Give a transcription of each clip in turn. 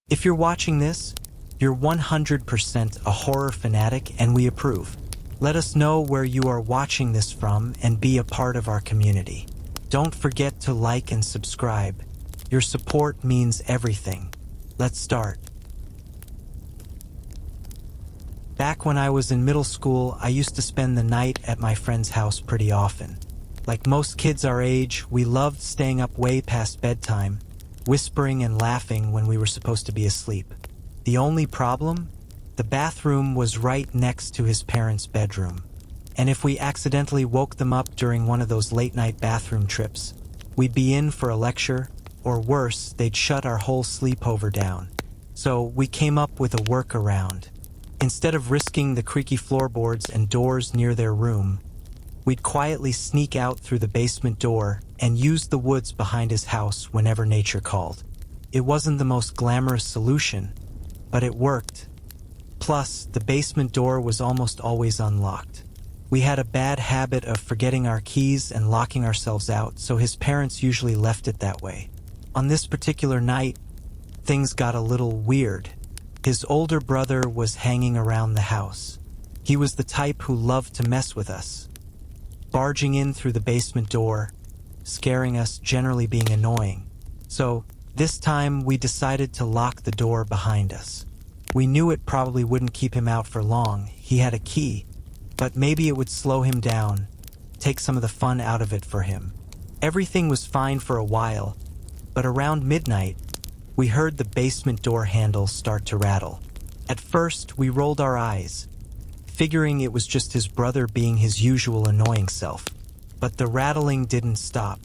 If you're watching this, you're 100% a horror fanatic and we approve. Let us know where you are watching this from and be a part of our community. Don't forget to like and subscribe. Your support means everything. Let's start. Back when I was in middle school, I used to spend the night at my friend's house pretty often. Like most kids our age, we loved staying up way past bedtime, whispering and laughing when we were supposed to be asleep. The only problem? The bathroom was right next to his parents' bedroom. And if we accidentally woke them up during one of those late-night bathroom trips, we'd be in for a lecture, or worse, they'd shut our whole sleepover down. So we came up with a workaround. Instead of risking the creaky floorboards and doors near their room, we'd quietly sneak out through the basement door and use the woods behind his house whenever nature called. It wasn't the most glamorous solution, but it worked. Plus, the basement door was almost always unlocked. We had a bad habit of forgetting our keys and locking ourselves out, so his parents usually left it that way. On this particular night, things got a little weird. His older brother was hanging around the house. He was the type who loved to mess with us, barging in through the basement door, scaring us, generally being annoying. So, this time we decided to lock the door behind us. We knew it probably wouldn't keep him out for long. He had a key, but maybe it would slow him down, take some of the fun out of it for him. Everything was fine for a while, but around midnight, we heard the basement door handle start to rattle. At first, we rolled our eyes, figuring it was just his brother being his usual annoying self. But the rattling didn't stop,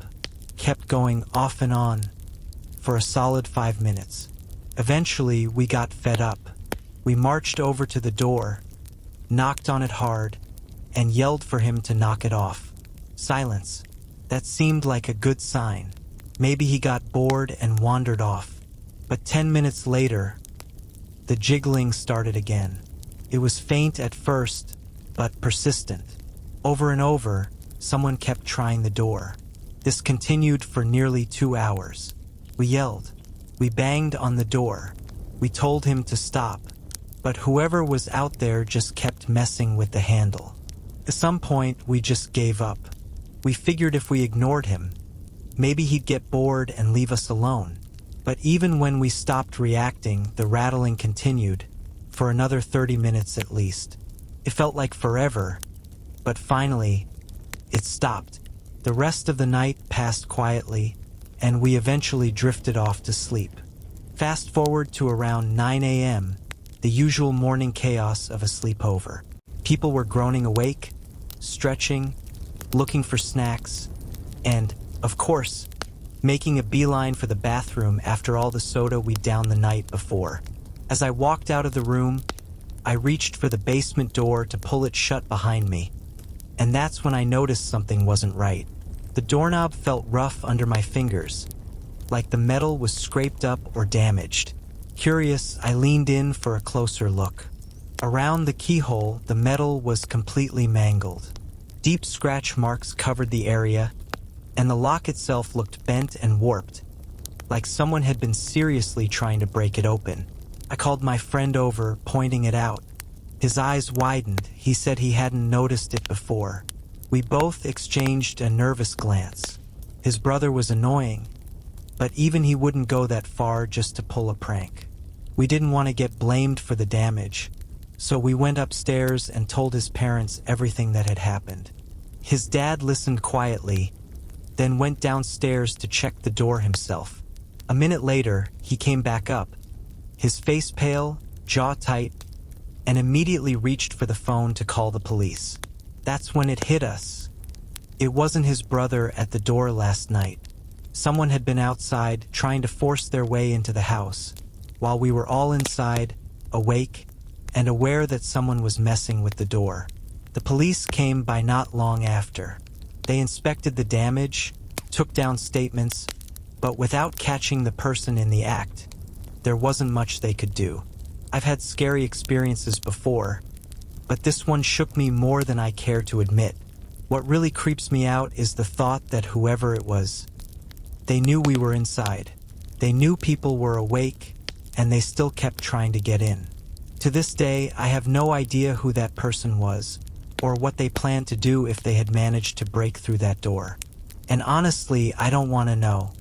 kept going off and on for a solid 5 minutes. Eventually, we got fed up. We marched over to the door, knocked on it hard, and yelled for him to knock it off. Silence. That seemed like a good sign. Maybe he got bored and wandered off. But 10 minutes later, the jiggling started again. It was faint at first, but persistent. Over and over, someone kept trying the door. This continued for nearly 2 hours. We yelled. We banged on the door. We told him to stop. But whoever was out there just kept messing with the handle. At some point, we just gave up. We figured if we ignored him, maybe he'd get bored and leave us alone. But even when we stopped reacting, the rattling continued, for another 30 minutes at least. It felt like forever, but finally, it stopped. The rest of the night passed quietly, and we eventually drifted off to sleep. Fast forward to around 9 a.m., the usual morning chaos of a sleepover. People were groaning awake, stretching, looking for snacks, and, of course, making a beeline for the bathroom after all the soda we'd downed the night before. As I walked out of the room, I reached for the basement door to pull it shut behind me. And that's when I noticed something wasn't right. The doorknob felt rough under my fingers, like the metal was scraped up or damaged. Curious, I leaned in for a closer look. Around the keyhole, the metal was completely mangled. Deep scratch marks covered the area, and the lock itself looked bent and warped, like someone had been seriously trying to break it open. I called my friend over, pointing it out. His eyes widened. He said he hadn't noticed it before. We both exchanged a nervous glance. His brother was annoying, but even he wouldn't go that far just to pull a prank. We didn't want to get blamed for the damage, so we went upstairs and told his parents everything that had happened. His dad listened quietly, then went downstairs to check the door himself. A minute later, he came back up, his face pale, jaw tight, and immediately reached for the phone to call the police. That's when it hit us. It wasn't his brother at the door last night. Someone had been outside trying to force their way into the house, while we were all inside, awake, and aware that someone was messing with the door. The police came by not long after. They inspected the damage, took down statements, but without catching the person in the act, there wasn't much they could do. I've had scary experiences before, but this one shook me more than I care to admit. What really creeps me out is the thought that whoever it was, they knew we were inside. They knew people were awake, and they still kept trying to get in. To this day, I have no idea who that person was, or what they planned to do if they had managed to break through that door. And honestly, I don't want to know.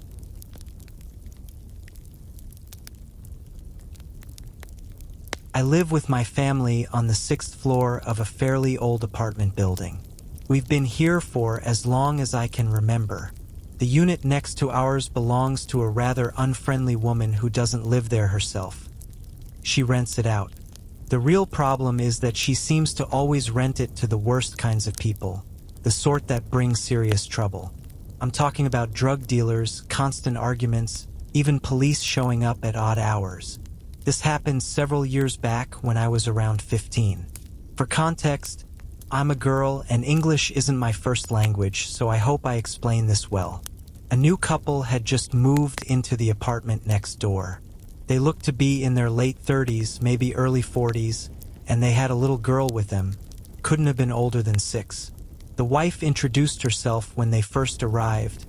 I live with my family on the 6th floor of a fairly old apartment building. We've been here for as long as I can remember. The unit next to ours belongs to a rather unfriendly woman who doesn't live there herself. She rents it out. The real problem is that she seems to always rent it to the worst kinds of people, the sort that bring serious trouble. I'm talking about drug dealers, constant arguments, even police showing up at odd hours. This happened several years back when I was around 15. For context, I'm a girl and English isn't my first language, so I hope I explain this well. A new couple had just moved into the apartment next door. They looked to be in their late 30s, maybe early 40s, and they had a little girl with them. Couldn't have been older than 6. The wife introduced herself when they first arrived,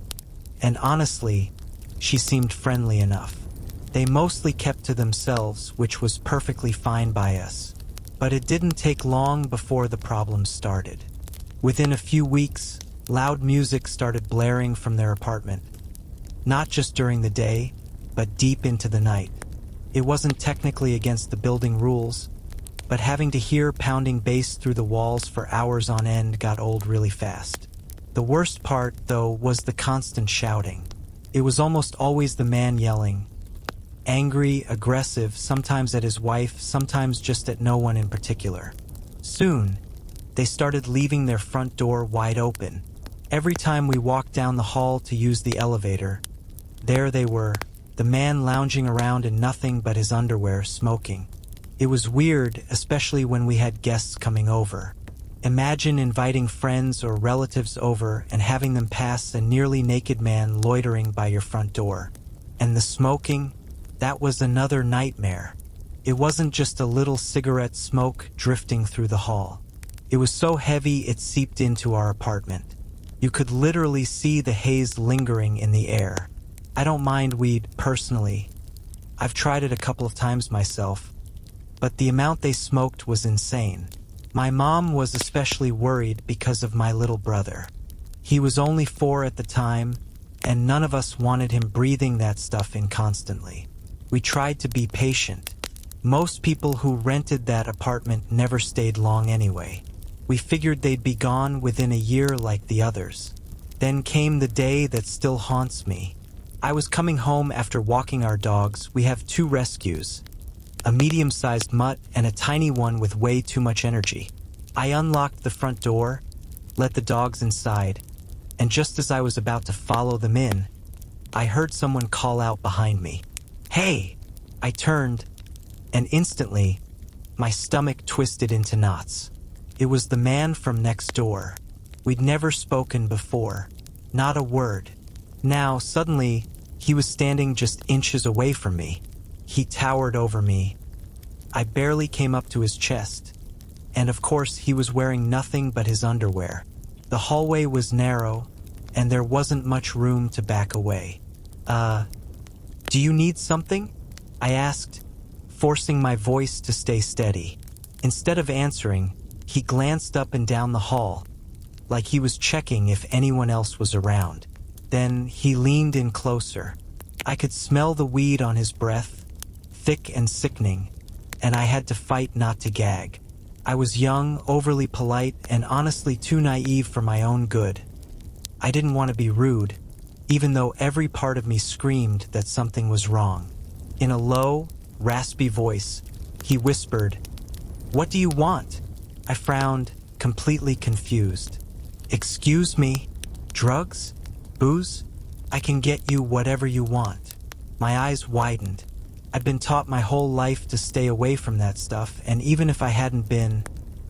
and honestly, she seemed friendly enough. They mostly kept to themselves, which was perfectly fine by us. But it didn't take long before the problems started. Within a few weeks, loud music started blaring from their apartment. Not just during the day, but deep into the night. It wasn't technically against the building rules, but having to hear pounding bass through the walls for hours on end got old really fast. The worst part, though, was the constant shouting. It was almost always the man yelling. Angry, aggressive, sometimes at his wife, sometimes just at no one in particular. Soon, they started leaving their front door wide open. Every time we walked down the hall to use the elevator, there they were, the man lounging around in nothing but his underwear, smoking. It was weird, especially when we had guests coming over. Imagine inviting friends or relatives over and having them pass a nearly naked man loitering by your front door. And the smoking, that was another nightmare. It wasn't just a little cigarette smoke drifting through the hall. It was so heavy it seeped into our apartment. You could literally see the haze lingering in the air. I don't mind weed, personally. I've tried it a couple of times myself. But the amount they smoked was insane. My mom was especially worried because of my little brother. He was only 4 at the time, and none of us wanted him breathing that stuff in constantly. We tried to be patient. Most people who rented that apartment never stayed long anyway. We figured they'd be gone within a year like the others. Then came the day that still haunts me. I was coming home after walking our dogs. We have 2 rescues, a medium-sized mutt and a tiny one with way too much energy. I unlocked the front door, let the dogs inside, and just as I was about to follow them in, I heard someone call out behind me. "Hey!" I turned, and instantly, my stomach twisted into knots. It was the man from next door. We'd never spoken before. Not a word. Now, suddenly, he was standing just inches away from me. He towered over me. I barely came up to his chest. And of course, he was wearing nothing but his underwear. The hallway was narrow, and there wasn't much room to back away. Do you need something?" I asked, forcing my voice to stay steady. Instead of answering, he glanced up and down the hall, like he was checking if anyone else was around. Then he leaned in closer. I could smell the weed on his breath, thick and sickening, and I had to fight not to gag. I was young, overly polite, and honestly too naive for my own good. I didn't want to be rude, even though every part of me screamed that something was wrong. In a low, raspy voice, he whispered, "What do you want?" I frowned, completely confused. "Excuse me, drugs? Booze? I can get you whatever you want." My eyes widened. I'd been taught my whole life to stay away from that stuff, and even if I hadn't been,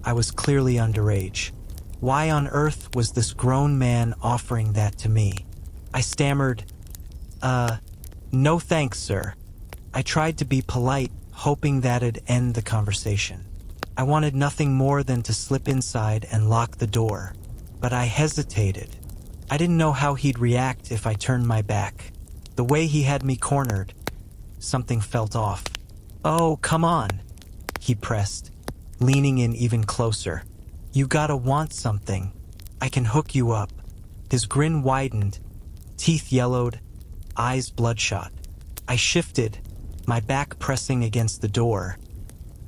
I was clearly underage. Why on earth was this grown man offering that to me? I stammered, "No thanks, sir." I tried to be polite, hoping that'd end the conversation. I wanted nothing more than to slip inside and lock the door, but I hesitated. I didn't know how he'd react if I turned my back. The way he had me cornered, something felt off. "Oh, come on," he pressed, leaning in even closer. "You gotta want something. I can hook you up." His grin widened, teeth yellowed, eyes bloodshot. I shifted, my back pressing against the door.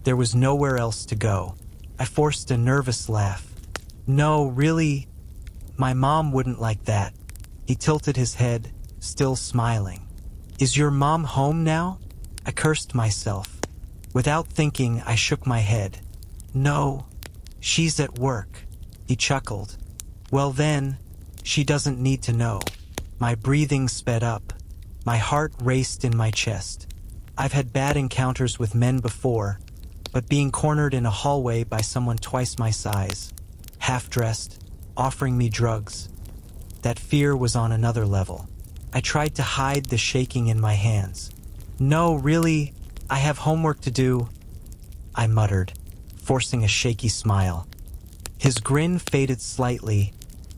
There was nowhere else to go. I forced a nervous laugh. "No, really? My mom wouldn't like that." He tilted his head, still smiling. "Is your mom home now?" I cursed myself. Without thinking, I shook my head. "No, she's at work." He chuckled. "Well then, she doesn't need to know." My breathing sped up. My heart raced in my chest. I've had bad encounters with men before, but being cornered in a hallway by someone twice my size, half-dressed, offering me drugs, that fear was on another level. I tried to hide the shaking in my hands. "No, really, I have homework to do," I muttered, forcing a shaky smile. His grin faded slightly,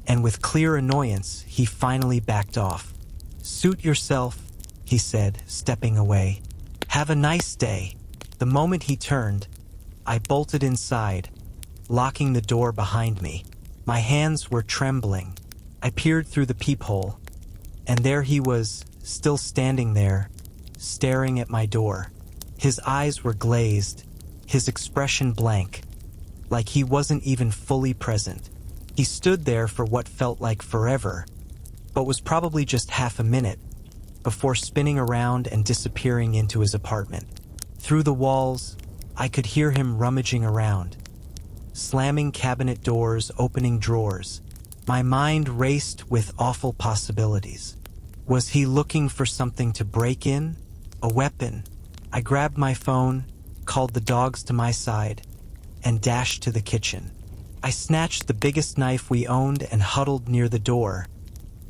and with clear annoyance, he finally backed off. "Suit yourself," he said, stepping away. "Have a nice day." The moment he turned, I bolted inside, locking the door behind me. My hands were trembling. I peered through the peephole, and there he was, still standing there, staring at my door. His eyes were glazed, his expression blank, like he wasn't even fully present. He stood there for what felt like forever, but was probably just half a minute, before spinning around and disappearing into his apartment. Through the walls, I could hear him rummaging around, slamming cabinet doors, opening drawers. My mind raced with awful possibilities. Was he looking for something to break in? A weapon? I grabbed my phone, called the dogs to my side, and dashed to the kitchen. I snatched the biggest knife we owned and huddled near the door,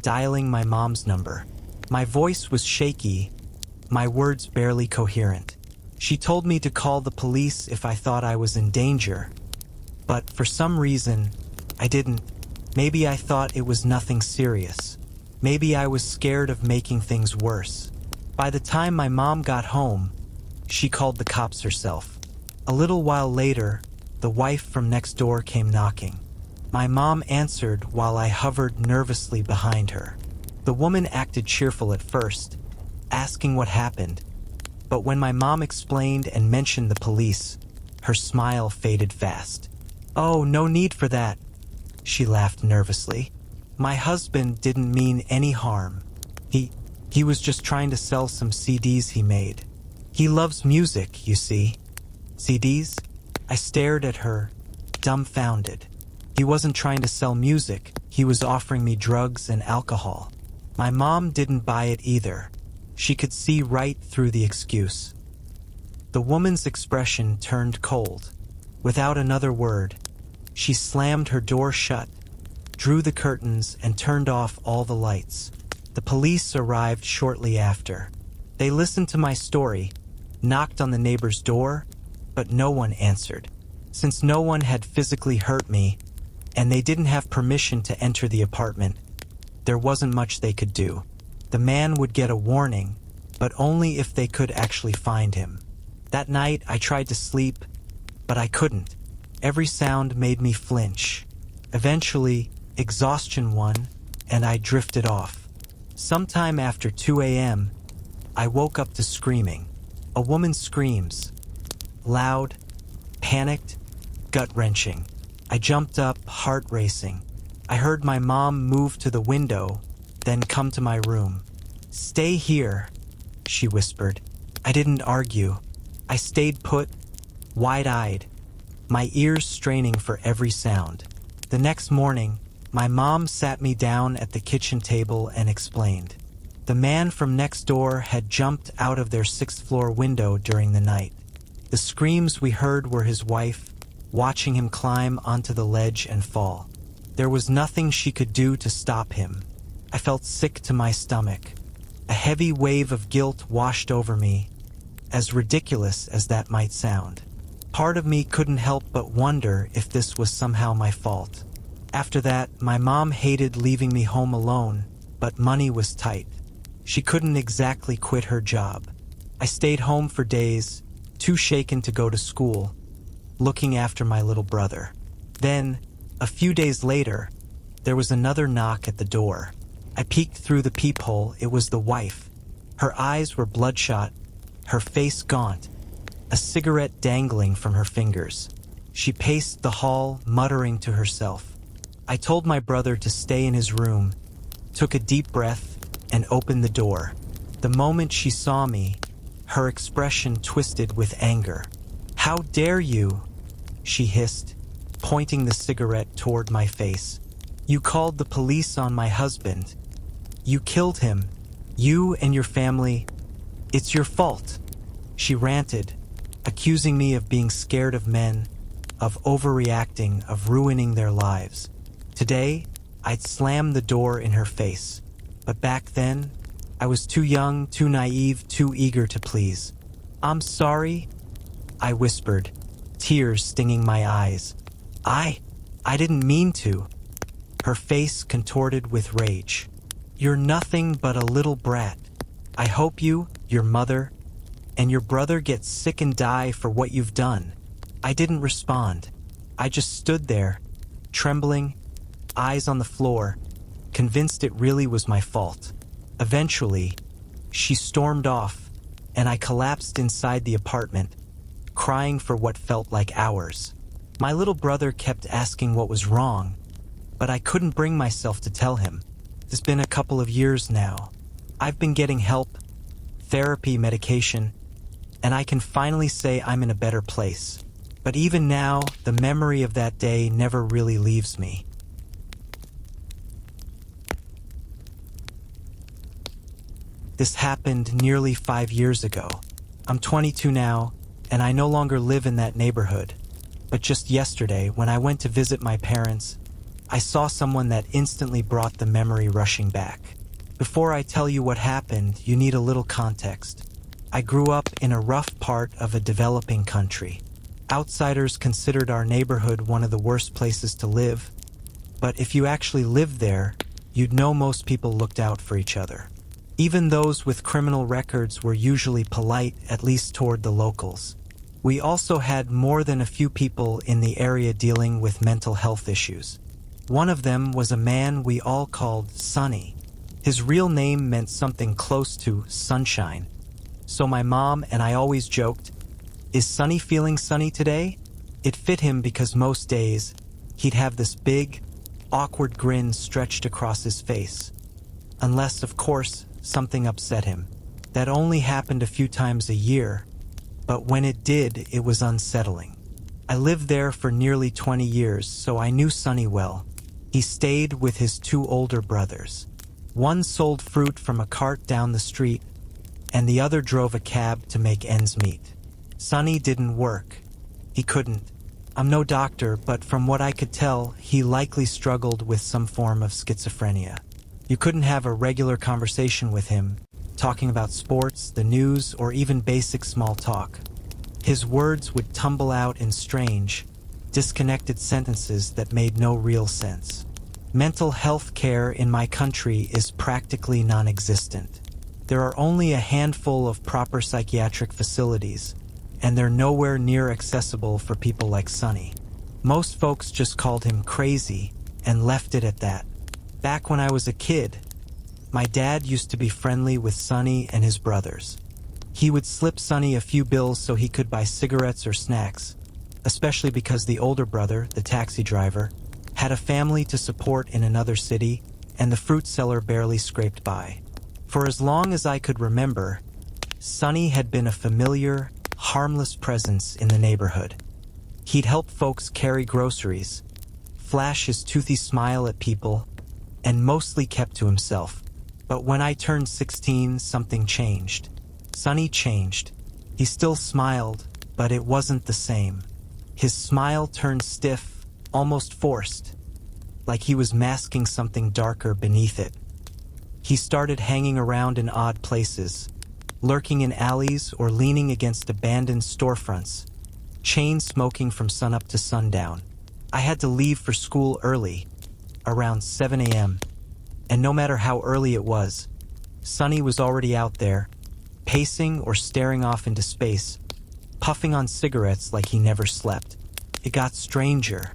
dialing my mom's number. My voice was shaky, my words barely coherent. She told me to call the police if I thought I was in danger, but for some reason, I didn't. Maybe I thought it was nothing serious. Maybe I was scared of making things worse. By the time my mom got home, she called the cops herself. A little while later, the wife from next door came knocking. My mom answered while I hovered nervously behind her. The woman acted cheerful at first, asking what happened, but when my mom explained and mentioned the police, her smile faded fast. "Oh, no need for that," she laughed nervously. "My husband didn't mean any harm. He was just trying to sell some CDs he made. He loves music, you see." "CDs?" I stared at her, dumbfounded. He wasn't trying to sell music, he was offering me drugs and alcohol. My mom didn't buy it either. She could see right through the excuse. The woman's expression turned cold. Without another word, she slammed her door shut, drew the curtains, and turned off all the lights. The police arrived shortly after. They listened to my story, knocked on the neighbor's door, but no one answered. Since no one had physically hurt me, and they didn't have permission to enter the apartment, there wasn't much they could do. The man would get a warning, but only if they could actually find him. That night, I tried to sleep, but I couldn't. Every sound made me flinch. Eventually, exhaustion won, and I drifted off. Sometime after 2 a.m., I woke up to screaming. A woman's screams. Loud, panicked, gut-wrenching. I jumped up, heart racing. I heard my mom move to the window, then come to my room. "Stay here," she whispered. I didn't argue. I stayed put, wide-eyed, my ears straining for every sound. The next morning, my mom sat me down at the kitchen table and explained. The man from next door had jumped out of their 6th-floor window during the night. The screams we heard were his wife, watching him climb onto the ledge and fall. There was nothing she could do to stop him. I felt sick to my stomach. A heavy wave of guilt washed over me, as ridiculous as that might sound. Part of me couldn't help but wonder if this was somehow my fault. After that, my mom hated leaving me home alone, but money was tight. She couldn't exactly quit her job. I stayed home for days, too shaken to go to school, looking after my little brother. Then, a few days later, there was another knock at the door. I peeked through the peephole. It was the wife. Her eyes were bloodshot, her face gaunt, a cigarette dangling from her fingers. She paced the hall, muttering to herself. I told my brother to stay in his room, took a deep breath, and opened the door. The moment she saw me, her expression twisted with anger. "How dare you?" she hissed, pointing the cigarette toward my face. "You called the police on my husband. You killed him. You and your family. It's your fault." She ranted, accusing me of being scared of men, of overreacting, of ruining their lives. Today, I'd slam the door in her face. But back then, I was too young, too naive, too eager to please. "I'm sorry," I whispered, tears stinging my eyes. I didn't mean to." Her face contorted with rage. "You're nothing but a little brat. I hope you, your mother, and your brother get sick and die for what you've done." I didn't respond. I just stood there, trembling, eyes on the floor, convinced it really was my fault. Eventually, she stormed off, and I collapsed inside the apartment, crying for what felt like hours. My little brother kept asking what was wrong, but I couldn't bring myself to tell him. It's been a couple of years now. I've been getting help, therapy, medication, and I can finally say I'm in a better place. But even now, the memory of that day never really leaves me. This happened nearly 5 years ago. I'm 22 now, and I no longer live in that neighborhood. But just yesterday, when I went to visit my parents, I saw someone that instantly brought the memory rushing back. Before I tell you what happened, you need a little context. I grew up in a rough part of a developing country. Outsiders considered our neighborhood one of the worst places to live, but if you actually lived there, you'd know most people looked out for each other. Even those with criminal records were usually polite, at least toward the locals. We also had more than a few people in the area dealing with mental health issues. One of them was a man we all called Sonny. His real name meant something close to sunshine. So my mom and I always joked, "Is Sonny feeling sunny today?" It fit him because most days, he'd have this big, awkward grin stretched across his face. Unless, of course, something upset him. That only happened a few times a year, but when it did, it was unsettling. I lived there for nearly 20 years, so I knew Sonny well. He stayed with his 2 older brothers. One sold fruit from a cart down the street, and the other drove a cab to make ends meet. Sonny didn't work. He couldn't. I'm no doctor, but from what I could tell, he likely struggled with some form of schizophrenia. You couldn't have a regular conversation with him, talking about sports, the news, or even basic small talk. His words would tumble out in strange, disconnected sentences that made no real sense. Mental health care in my country is practically non-existent. There are only a handful of proper psychiatric facilities, and they're nowhere near accessible for people like Sonny. Most folks just called him crazy and left it at that. Back when I was a kid, my dad used to be friendly with Sonny and his brothers. He would slip Sonny a few bills so he could buy cigarettes or snacks, especially because the older brother, the taxi driver, had a family to support in another city, and the fruit seller barely scraped by. For as long as I could remember, Sonny had been a familiar, harmless presence in the neighborhood. He'd help folks carry groceries, flash his toothy smile at people, and mostly kept to himself. But when I turned 16, something changed. Sonny changed. He still smiled, but it wasn't the same. His smile turned stiff, almost forced, like he was masking something darker beneath it. He started hanging around in odd places, lurking in alleys or leaning against abandoned storefronts, chain smoking from sunup to sundown. I had to leave for school early, around 7 a.m., and no matter how early it was, Sonny was already out there, pacing or staring off into space, puffing on cigarettes like he never slept. It got stranger.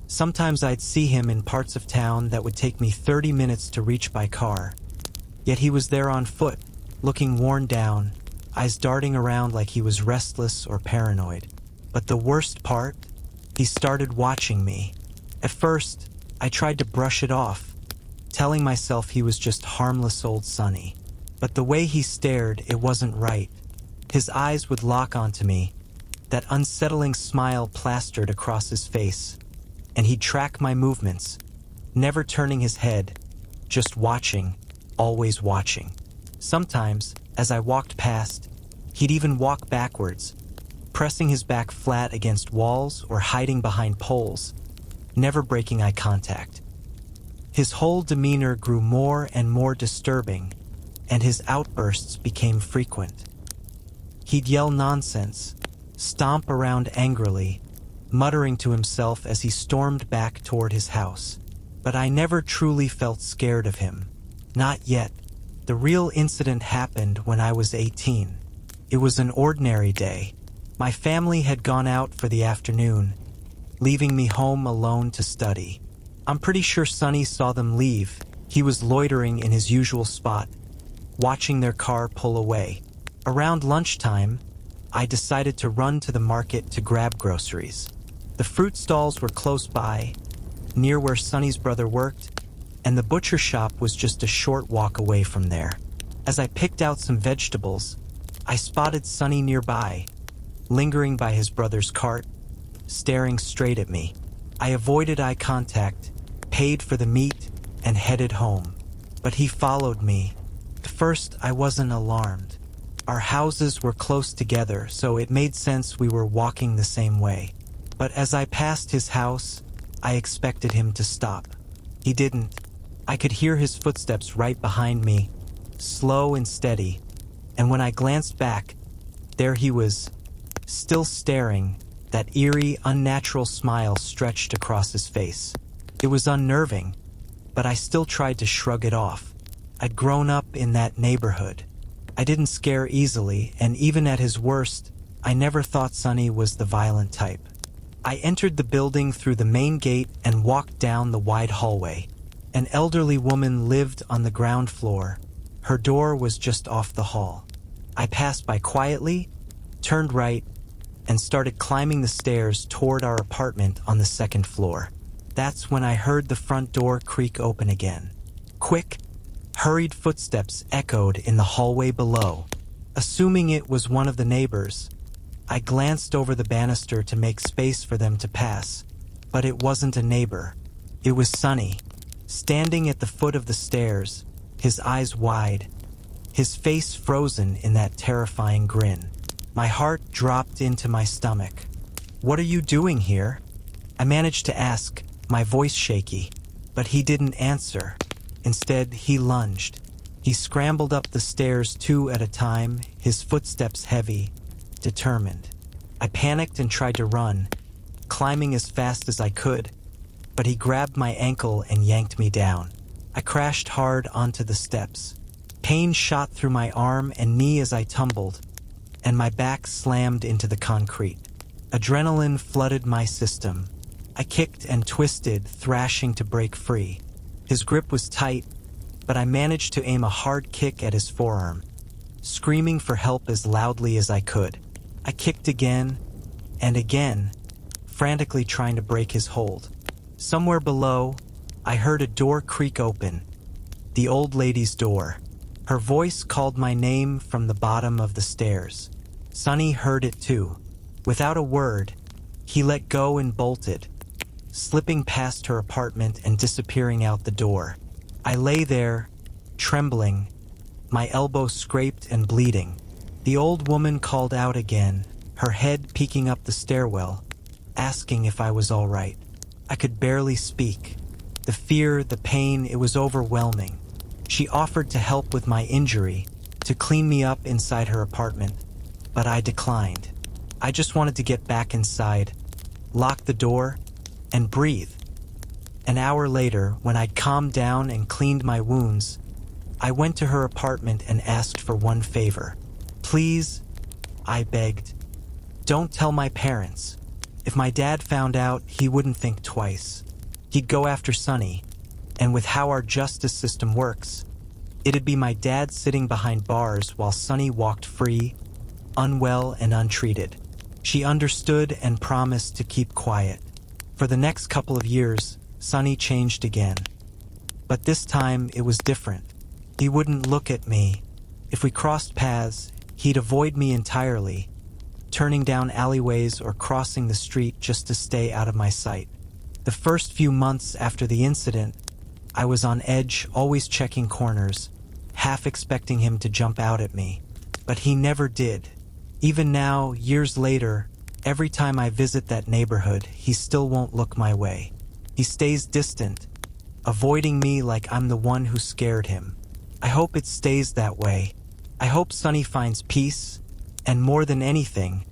Sometimes I'd see him in parts of town that would take me 30 minutes to reach by car. Yet he was there on foot, looking worn down, eyes darting around like he was restless or paranoid. But the worst part? He started watching me. At first, I tried to brush it off, telling myself he was just harmless old Sonny. But the way he stared, it wasn't right. His eyes would lock onto me, that unsettling smile plastered across his face, and he'd track my movements, never turning his head, just watching, always watching. Sometimes, as I walked past, he'd even walk backwards, pressing his back flat against walls or hiding behind poles, never breaking eye contact. His whole demeanor grew more and more disturbing, and his outbursts became frequent. He'd yell nonsense, stomp around angrily, muttering to himself as he stormed back toward his house. But I never truly felt scared of him. Not yet. The real incident happened when I was 18. It was an ordinary day. My family had gone out for the afternoon, leaving me home alone to study. I'm pretty sure Sonny saw them leave. He was loitering in his usual spot, watching their car pull away. Around lunchtime, I decided to run to the market to grab groceries. The fruit stalls were close by, near where Sonny's brother worked, and the butcher shop was just a short walk away from there. As I picked out some vegetables, I spotted Sonny nearby, lingering by his brother's cart, staring straight at me. I avoided eye contact, paid for the meat, and headed home. But he followed me. At first, I wasn't alarmed. Our houses were close together, so it made sense we were walking the same way. But as I passed his house, I expected him to stop. He didn't. I could hear his footsteps right behind me, slow and steady, and when I glanced back, there he was, still staring, that eerie, unnatural smile stretched across his face. It was unnerving, but I still tried to shrug it off. I'd grown up in that neighborhood. I didn't scare easily, and even at his worst, I never thought Sonny was the violent type. I entered the building through the main gate and walked down the wide hallway. An elderly woman lived on the ground floor. Her door was just off the hall. I passed by quietly, turned right, and started climbing the stairs toward our apartment on the second floor. That's when I heard the front door creak open again. Quick, hurried footsteps echoed in the hallway below. Assuming it was one of the neighbors, I glanced over the banister to make space for them to pass, but it wasn't a neighbor. It was Sonny, standing at the foot of the stairs, his eyes wide, his face frozen in that terrifying grin. My heart dropped into my stomach. "What are you doing here?" I managed to ask, my voice shaky, but he didn't answer. Instead, he lunged. He scrambled up the stairs 2 at a time, his footsteps heavy, determined. I panicked and tried to run, climbing as fast as I could, but he grabbed my ankle and yanked me down. I crashed hard onto the steps. Pain shot through my arm and knee as I tumbled, and my back slammed into the concrete. Adrenaline flooded my system. I kicked and twisted, thrashing to break free. His grip was tight, but I managed to aim a hard kick at his forearm, screaming for help as loudly as I could. I kicked again and again, frantically trying to break his hold. Somewhere below, I heard a door creak open. The old lady's door. Her voice called my name from the bottom of the stairs. Sonny heard it too. Without a word, he let go and bolted, slipping past her apartment and disappearing out the door. I lay there, trembling, my elbow scraped and bleeding. The old woman called out again, her head peeking up the stairwell, asking if I was all right. I could barely speak. The fear, the pain, it was overwhelming. She offered to help with my injury, to clean me up inside her apartment, but I declined. I just wanted to get back inside, lock the door, and breathe. An hour later, when I'd calmed down and cleaned my wounds, I went to her apartment and asked for one favor. "Please," I begged, Don't tell my parents. If my dad found out, he wouldn't think twice. He'd go after Sunny, and with how our justice system works, it'd be my dad sitting behind bars while Sunny walked free, unwell and untreated. She understood and promised to keep quiet. For the next couple of years, Sunny changed again. But this time it was different. He wouldn't look at me. If we crossed paths, he'd avoid me entirely, turning down alleyways or crossing the street just to stay out of my sight. The first few months after the incident, I was on edge, always checking corners, half expecting him to jump out at me. But he never did. Even now, years later, every time I visit that neighborhood, he still won't look my way. He stays distant, avoiding me like I'm the one who scared him. I hope it stays that way. I hope Sunny finds peace, and more than anything,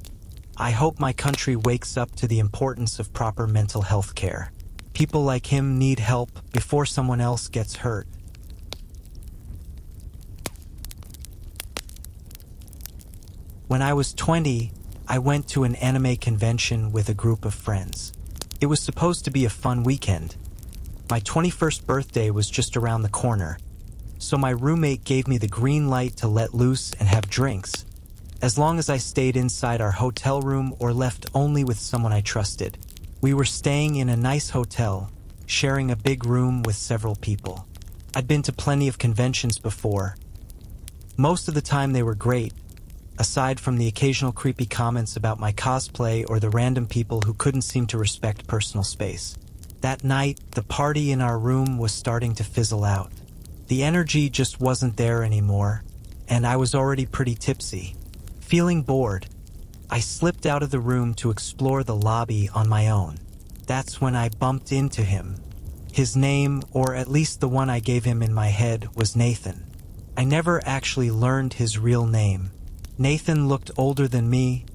I hope my country wakes up to the importance of proper mental health care. People like him need help before someone else gets hurt. When I was 20, I went to an anime convention with a group of friends. It was supposed to be a fun weekend. My 21st birthday was just around the corner, so my roommate gave me the green light to let loose and have drinks, as long as I stayed inside our hotel room or left only with someone I trusted. We were staying in a nice hotel, sharing a big room with several people. I'd been to plenty of conventions before. Most of the time they were great, aside from the occasional creepy comments about my cosplay or the random people who couldn't seem to respect personal space. That night, the party in our room was starting to fizzle out. The energy just wasn't there anymore, and I was already pretty tipsy. Feeling bored, I slipped out of the room to explore the lobby on my own. That's when I bumped into him. His name, or at least the one I gave him in my head, was Nathan. I never actually learned his real name. Nathan looked older than me,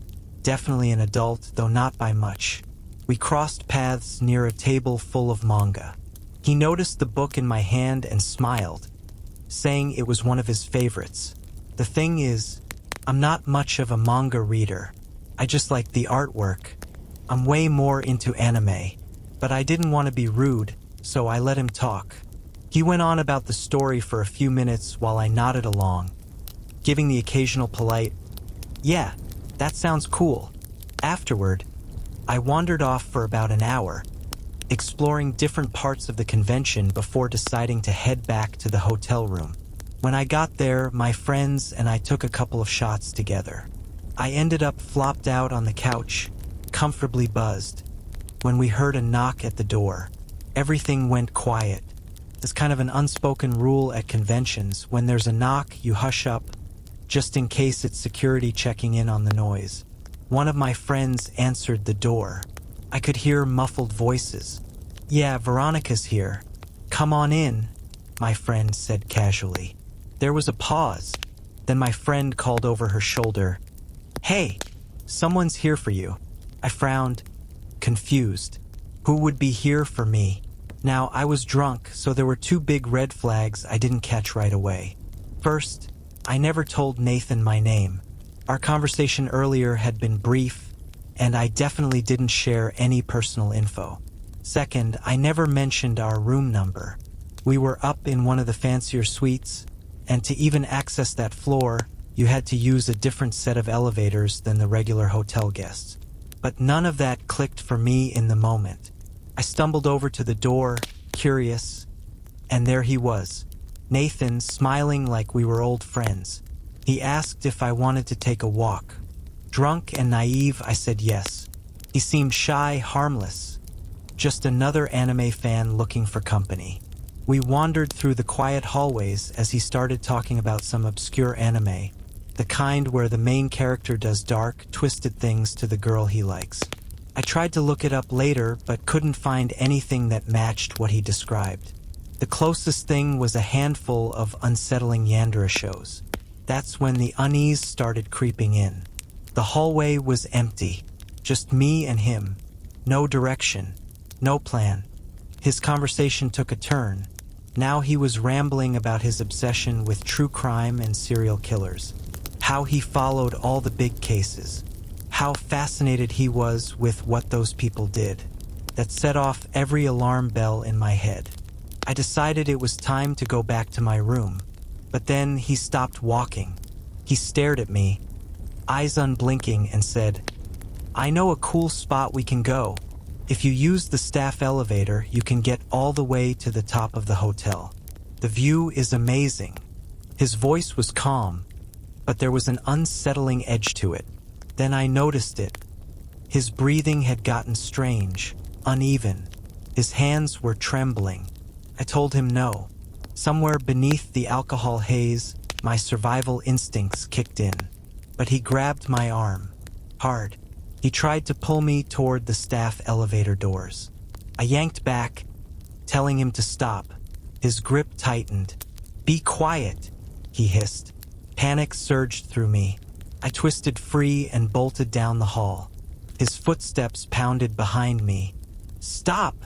definitely an adult, though not by much. We crossed paths near a table full of manga. He noticed the book in my hand and smiled, saying it was one of his favorites. The thing is, I'm not much of a manga reader. I just like the artwork. I'm way more into anime, but I didn't want to be rude, so I let him talk. He went on about the story for a few minutes while I nodded along, giving the occasional polite, "Yeah, that sounds cool." Afterward, I wandered off for about an hour, exploring different parts of the convention before deciding to head back to the hotel room. When I got there, my friends and I took a couple of shots together. I ended up flopped out on the couch, comfortably buzzed, when we heard a knock at the door. Everything went quiet. There's kind of an unspoken rule at conventions. When there's a knock, you hush up, just in case it's security checking in on the noise. One of my friends answered the door. I could hear muffled voices. "Yeah, Veronica's here. Come on in," my friend said casually. There was a pause. Then my friend called over her shoulder, "Hey, someone's here for you." I frowned, confused. Who would be here for me? Now, I was drunk, so there were two big red flags I didn't catch right away. First, I never told Nathan my name. Our conversation earlier had been brief, and I definitely didn't share any personal info. Second, I never mentioned our room number. We were up in one of the fancier suites, and to even access that floor, you had to use a different set of elevators than the regular hotel guests. But none of that clicked for me in the moment. I stumbled over to the door, curious, and there he was, Nathan, smiling like we were old friends. He asked if I wanted to take a walk. Drunk and naive, I said yes. He seemed shy, harmless, just another anime fan looking for company. We wandered through the quiet hallways as he started talking about some obscure anime, the kind where the main character does dark, twisted things to the girl he likes. I tried to look it up later, but couldn't find anything that matched what he described. The closest thing was a handful of Unsettling Yandere shows. That's when the unease started creeping in. The hallway was empty, just me and him. No direction, no plan. His conversation took a turn. Now he was rambling about his obsession with true crime and serial killers. How he followed all the big cases. how fascinated he was with what those people did. That set off every alarm bell in my head. I decided it was time to go back to my room, but then he stopped walking. He stared at me, eyes unblinking, and said, "I know a cool spot we can go. If you use the staff elevator, you can get all the way to the top of the hotel. The view is amazing." His voice was calm, but there was an unsettling edge to it. Then I noticed it. His breathing had gotten strange, uneven. His hands were trembling. I told him no. Somewhere beneath the alcohol haze, my survival instincts kicked in. But he grabbed my arm, hard. He tried to pull me toward the staff elevator doors. I yanked back, telling him to stop. His grip tightened. "Be quiet," he hissed. Panic surged through me. I twisted free and bolted down the hall. His footsteps pounded behind me. "Stop!"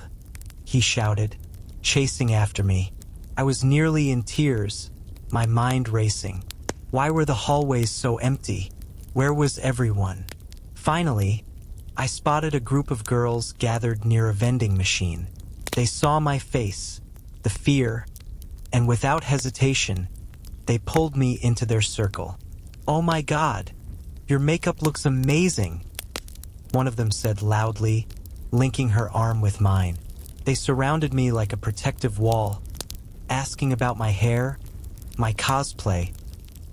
he shouted, chasing after me. I was nearly in tears, my mind racing. Why were the hallways so empty? Where was everyone? Finally, I spotted a group of girls gathered near a vending machine. They saw my face, the fear, and without hesitation, they pulled me into their circle. "Oh my God, your makeup looks amazing," one of them said loudly, linking her arm with mine. They surrounded me like a protective wall, asking about my hair, my cosplay,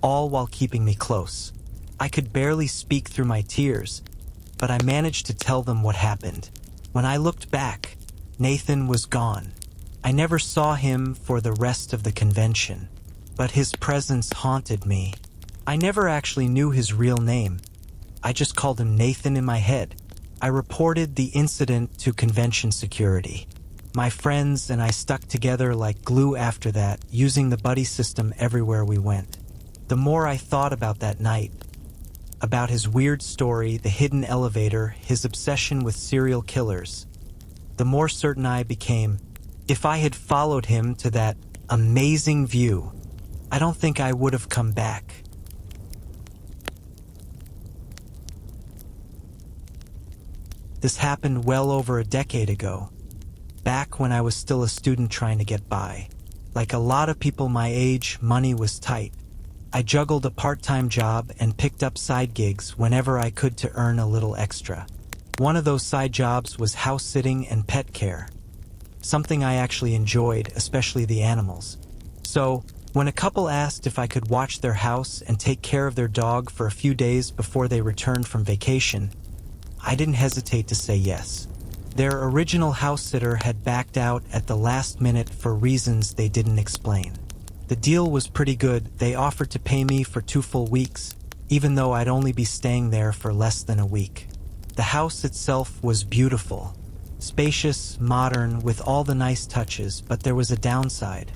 all while keeping me close. I could barely speak through my tears, but I managed to tell them what happened. When I looked back, Nathan was gone. I never saw him for the rest of the convention, but his presence haunted me. I never actually knew his real name. I just called him Nathan in my head. I reported the incident to convention security. My friends and I stuck together like glue after that, using the buddy system everywhere we went. The more I thought about that night, about his weird story, the hidden elevator, his obsession with serial killers, the more certain I became, if I had followed him to that amazing view, I don't think I would have come back. This happened well over a decade ago, back when I was still a student trying to get by. Like a lot of people my age, money was tight. I juggled a part-time job and picked up side gigs whenever I could to earn a little extra. One of those side jobs was house sitting and pet care, something I actually enjoyed, especially the animals. So, when a couple asked if I could watch their house and take care of their dog for a few days before they returned from vacation, I didn't hesitate to say yes. Their original house sitter had backed out at the last minute for reasons they didn't explain. The deal was pretty good. They offered to pay me for 2 full weeks, even though I'd only be staying there for less than a week. The house itself was beautiful, spacious, modern, with all the nice touches, but there was a downside.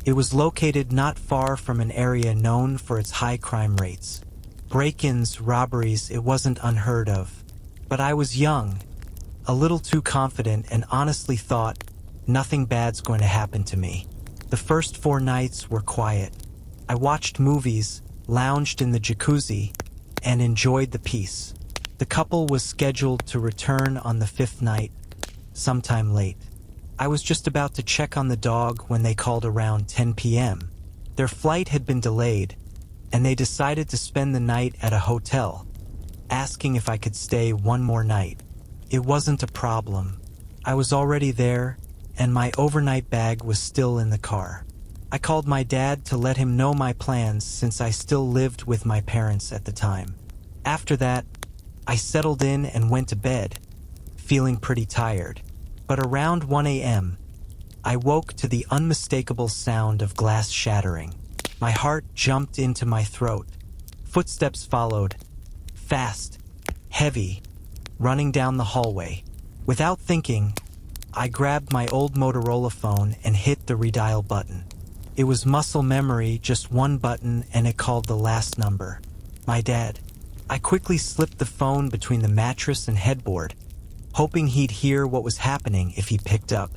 It was located not far from an area known for its high crime rates. Break-ins, robberies, it wasn't unheard of. But I was young, a little too confident, and honestly thought, nothing bad's going to happen to me. The first 4 nights were quiet. I watched movies, lounged in the jacuzzi, and enjoyed the peace. The couple was scheduled to return on the 5th night, sometime late. I was just about to check on the dog when they called around 10 p.m. Their flight had been delayed, and they decided to spend the night at a hotel, asking if I could stay 1 more night. It wasn't a problem. I was already there, and my overnight bag was still in the car. I called my dad to let him know my plans since I still lived with my parents at the time. After that, I settled in and went to bed, feeling pretty tired. But around 1 a.m., I woke to the unmistakable sound of glass shattering. My heart jumped into my throat. Footsteps followed, fast, heavy, running down the hallway. Without thinking, I grabbed my old Motorola phone and hit the redial button. It was muscle memory, just 1 button, and it called the last number. My dad. I quickly slipped the phone between the mattress and headboard, hoping he'd hear what was happening if he picked up.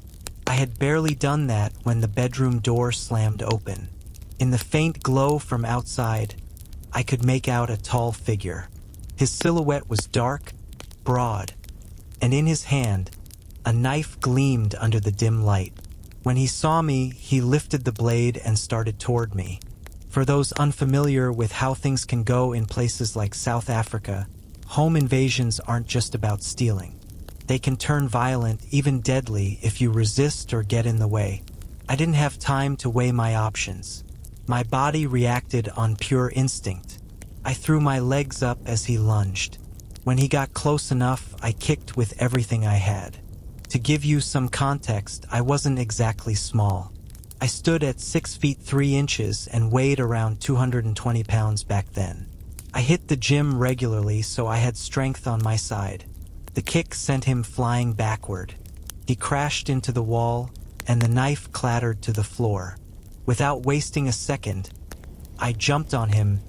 I had barely done that when the bedroom door slammed open. In the faint glow from outside, I could make out a tall figure. His silhouette was dark, broad, and in his hand, a knife gleamed under the dim light. When he saw me, he lifted the blade and started toward me. For those unfamiliar with how things can go in places like South Africa, home invasions aren't just about stealing. They can turn violent, even deadly, if you resist or get in the way. I didn't have time to weigh my options. My body reacted on pure instinct. I threw my legs up as he lunged. When he got close enough, I kicked with everything I had. To give you some context, I wasn't exactly small. I stood at 6 feet 3 inches and weighed around 220 pounds back then. I hit the gym regularly, so I had strength on my side. The kick sent him flying backward. He crashed into the wall, and the knife clattered to the floor. Without wasting a second, I jumped on him,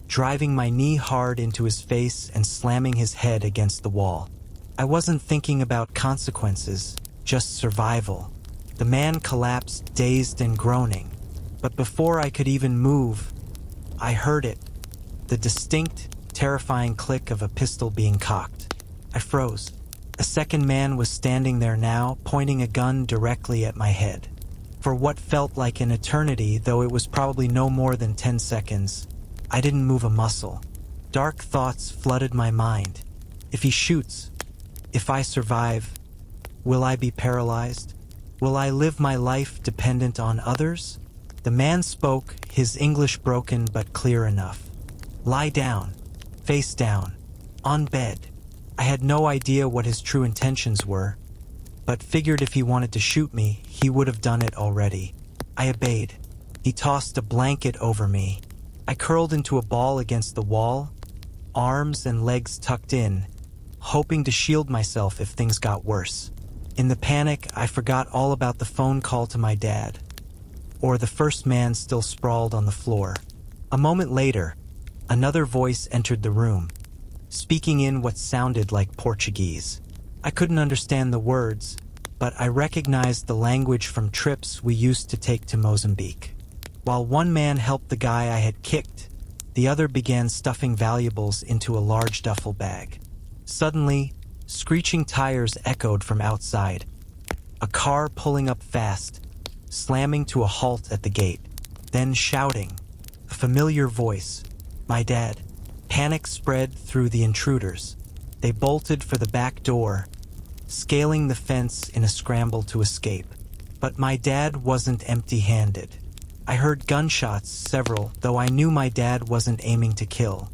driving my knee hard into his face and slamming his head against the wall. I wasn't thinking about consequences, just survival. The man collapsed, dazed and groaning. But before I could even move, I heard it. The distinct, terrifying click of a pistol being cocked. I froze. A second man was standing there now, pointing a gun directly at my head. For what felt like an eternity, though it was probably no more than 10 seconds, I didn't move a muscle. Dark thoughts flooded my mind. If he shoots, if I survive, will I be paralyzed? Will I live my life dependent on others? The man spoke, his English broken but clear enough. Lie down, face down, on bed. I had no idea what his true intentions were, but figured if he wanted to shoot me, he would have done it already. I obeyed. He tossed a blanket over me. I curled into a ball against the wall, arms and legs tucked in, hoping to shield myself if things got worse. In the panic, I forgot all about the phone call to my dad, or the first man still sprawled on the floor. A moment later, another voice entered the room, speaking in what sounded like Portuguese. I couldn't understand the words, but I recognized the language from trips we used to take to Mozambique. While one man helped the guy I had kicked, the other began stuffing valuables into a large duffel bag. Suddenly, screeching tires echoed from outside. A car pulling up fast, slamming to a halt at the gate, then shouting. A familiar voice. My dad. Panic spread through the intruders. They bolted for the back door, scaling the fence in a scramble to escape. But my dad wasn't empty-handed. I heard gunshots, several, though I knew my dad wasn't aiming to kill.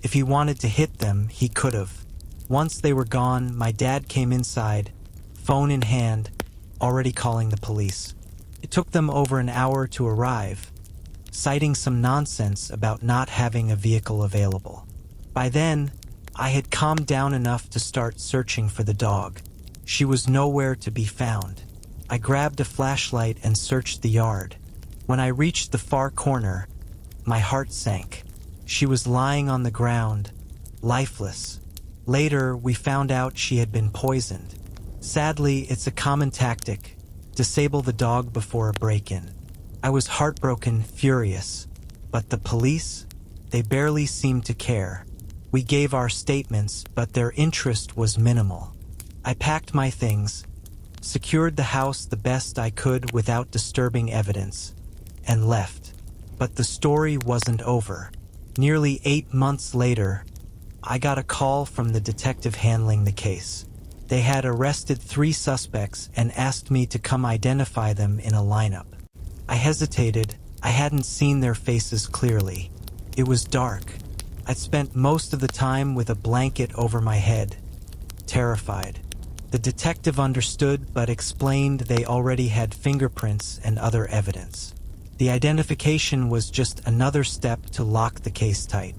If he wanted to hit them, he could have. Once they were gone, my dad came inside, phone in hand, already calling the police. It took them over an hour to arrive, citing some nonsense about not having a vehicle available. By then, I had calmed down enough to start searching for the dog. She was nowhere to be found. I grabbed a flashlight and searched the yard. When I reached the far corner, my heart sank. She was lying on the ground, lifeless. Later, we found out she had been poisoned. Sadly, it's a common tactic: disable the dog before a break-in. I was heartbroken, furious. But the police? They barely seemed to care. We gave our statements, but their interest was minimal. I packed my things, secured the house the best I could without disturbing evidence, and left. But the story wasn't over. Nearly 8 months later, I got a call from the detective handling the case. They had arrested 3 suspects and asked me to come identify them in a lineup. I hesitated. I hadn't seen their faces clearly. It was dark. I'd spent most of the time with a blanket over my head, terrified. The detective understood but explained they already had fingerprints and other evidence. The identification was just another step to lock the case tight.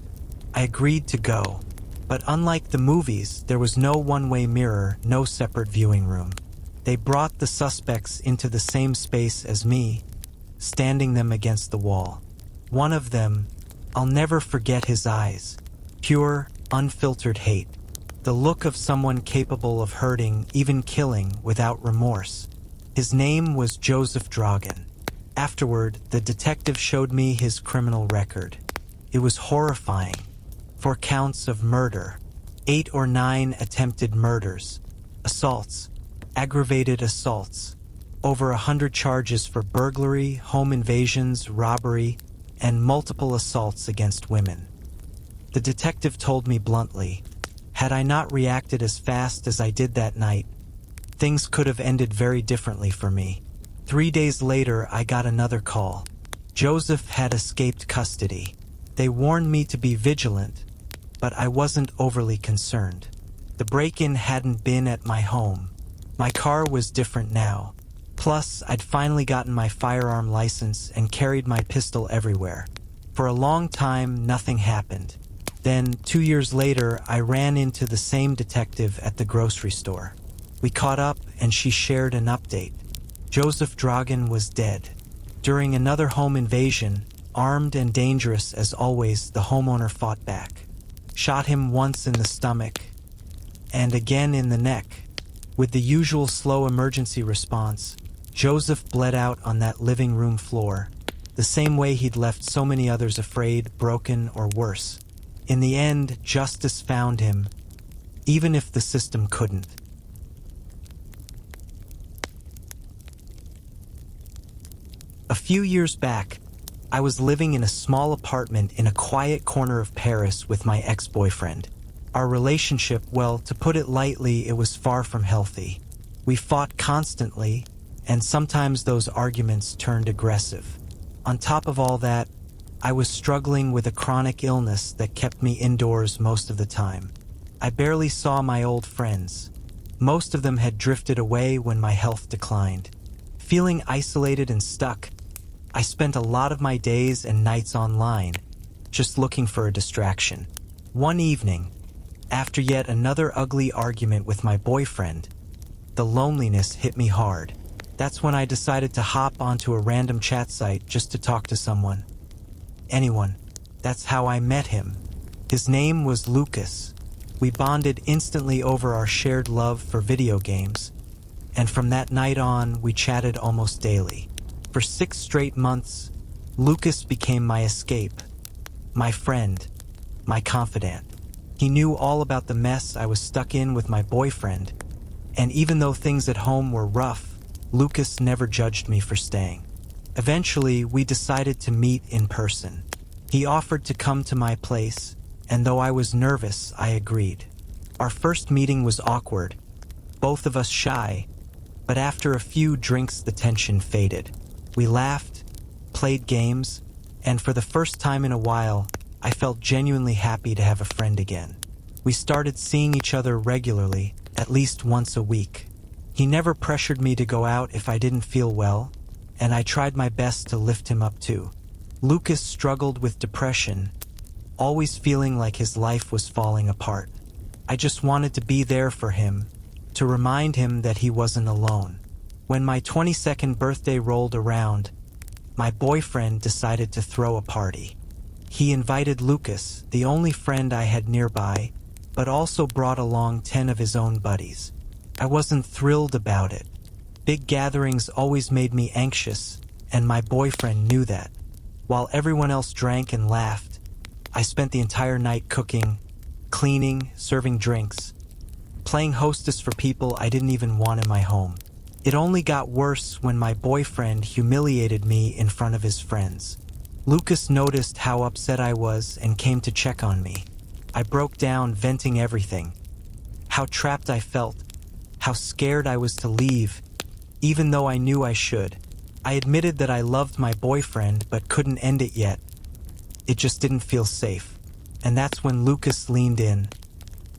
I agreed to go. But unlike the movies, there was no one-way mirror, no separate viewing room. They brought the suspects into the same space as me, standing them against the wall. One of them, I'll never forget his eyes. Pure, unfiltered hate. The look of someone capable of hurting, even killing, without remorse. His name was Joseph Dragan. Afterward, the detective showed me his criminal record. It was horrifying. 4 counts of murder, 8 or 9 attempted murders, assaults, aggravated assaults, over 100 charges for burglary, home invasions, robbery, and multiple assaults against women. The detective told me bluntly, had I not reacted as fast as I did that night, things could have ended very differently for me. 3 days later, I got another call. Joseph had escaped custody. They warned me to be vigilant, but I wasn't overly concerned. The break-in hadn't been at my home. My car was different now. Plus, I'd finally gotten my firearm license and carried my pistol everywhere. For a long time, nothing happened. Then, 2 years later, I ran into the same detective at the grocery store. We caught up and she shared an update. Joseph Dragan was dead. During another home invasion, armed and dangerous as always, the homeowner fought back. Shot him once in the stomach and again in the neck. With the usual slow emergency response, Joseph bled out on that living room floor, the same way he'd left so many others afraid, broken, or worse. In the end, justice found him, even if the system couldn't. A few years back, I was living in a small apartment in a quiet corner of Paris with my ex-boyfriend. Our relationship, well, to put it lightly, it was far from healthy. We fought constantly, and sometimes those arguments turned aggressive. On top of all that, I was struggling with a chronic illness that kept me indoors most of the time. I barely saw my old friends. Most of them had drifted away when my health declined. Feeling isolated and stuck, I spent a lot of my days and nights online, just looking for a distraction. One evening, after yet another ugly argument with my boyfriend, the loneliness hit me hard. That's when I decided to hop onto a random chat site just to talk to someone. Anyone. That's how I met him. His name was Lucas. We bonded instantly over our shared love for video games, and from that night on, we chatted almost daily. For 6 straight months, Lucas became my escape, my friend, my confidant. He knew all about the mess I was stuck in with my boyfriend, and even though things at home were rough, Lucas never judged me for staying. Eventually, we decided to meet in person. He offered to come to my place, and though I was nervous, I agreed. Our first meeting was awkward, both of us shy, but after a few drinks the tension faded. We laughed, played games, and for the first time in a while, I felt genuinely happy to have a friend again. We started seeing each other regularly, at least once a week. He never pressured me to go out if I didn't feel well, and I tried my best to lift him up too. Lucas struggled with depression, always feeling like his life was falling apart. I just wanted to be there for him, to remind him that he wasn't alone. When my 22nd birthday rolled around, my boyfriend decided to throw a party. He invited Lucas, the only friend I had nearby, but also brought along 10 of his own buddies. I wasn't thrilled about it. Big gatherings always made me anxious, and my boyfriend knew that. While everyone else drank and laughed, I spent the entire night cooking, cleaning, serving drinks, playing hostess for people I didn't even want in my home. It only got worse when my boyfriend humiliated me in front of his friends. Lucas noticed how upset I was and came to check on me. I broke down, venting everything. How trapped I felt, how scared I was to leave, even though I knew I should. I admitted that I loved my boyfriend but couldn't end it yet. It just didn't feel safe. And that's when Lucas leaned in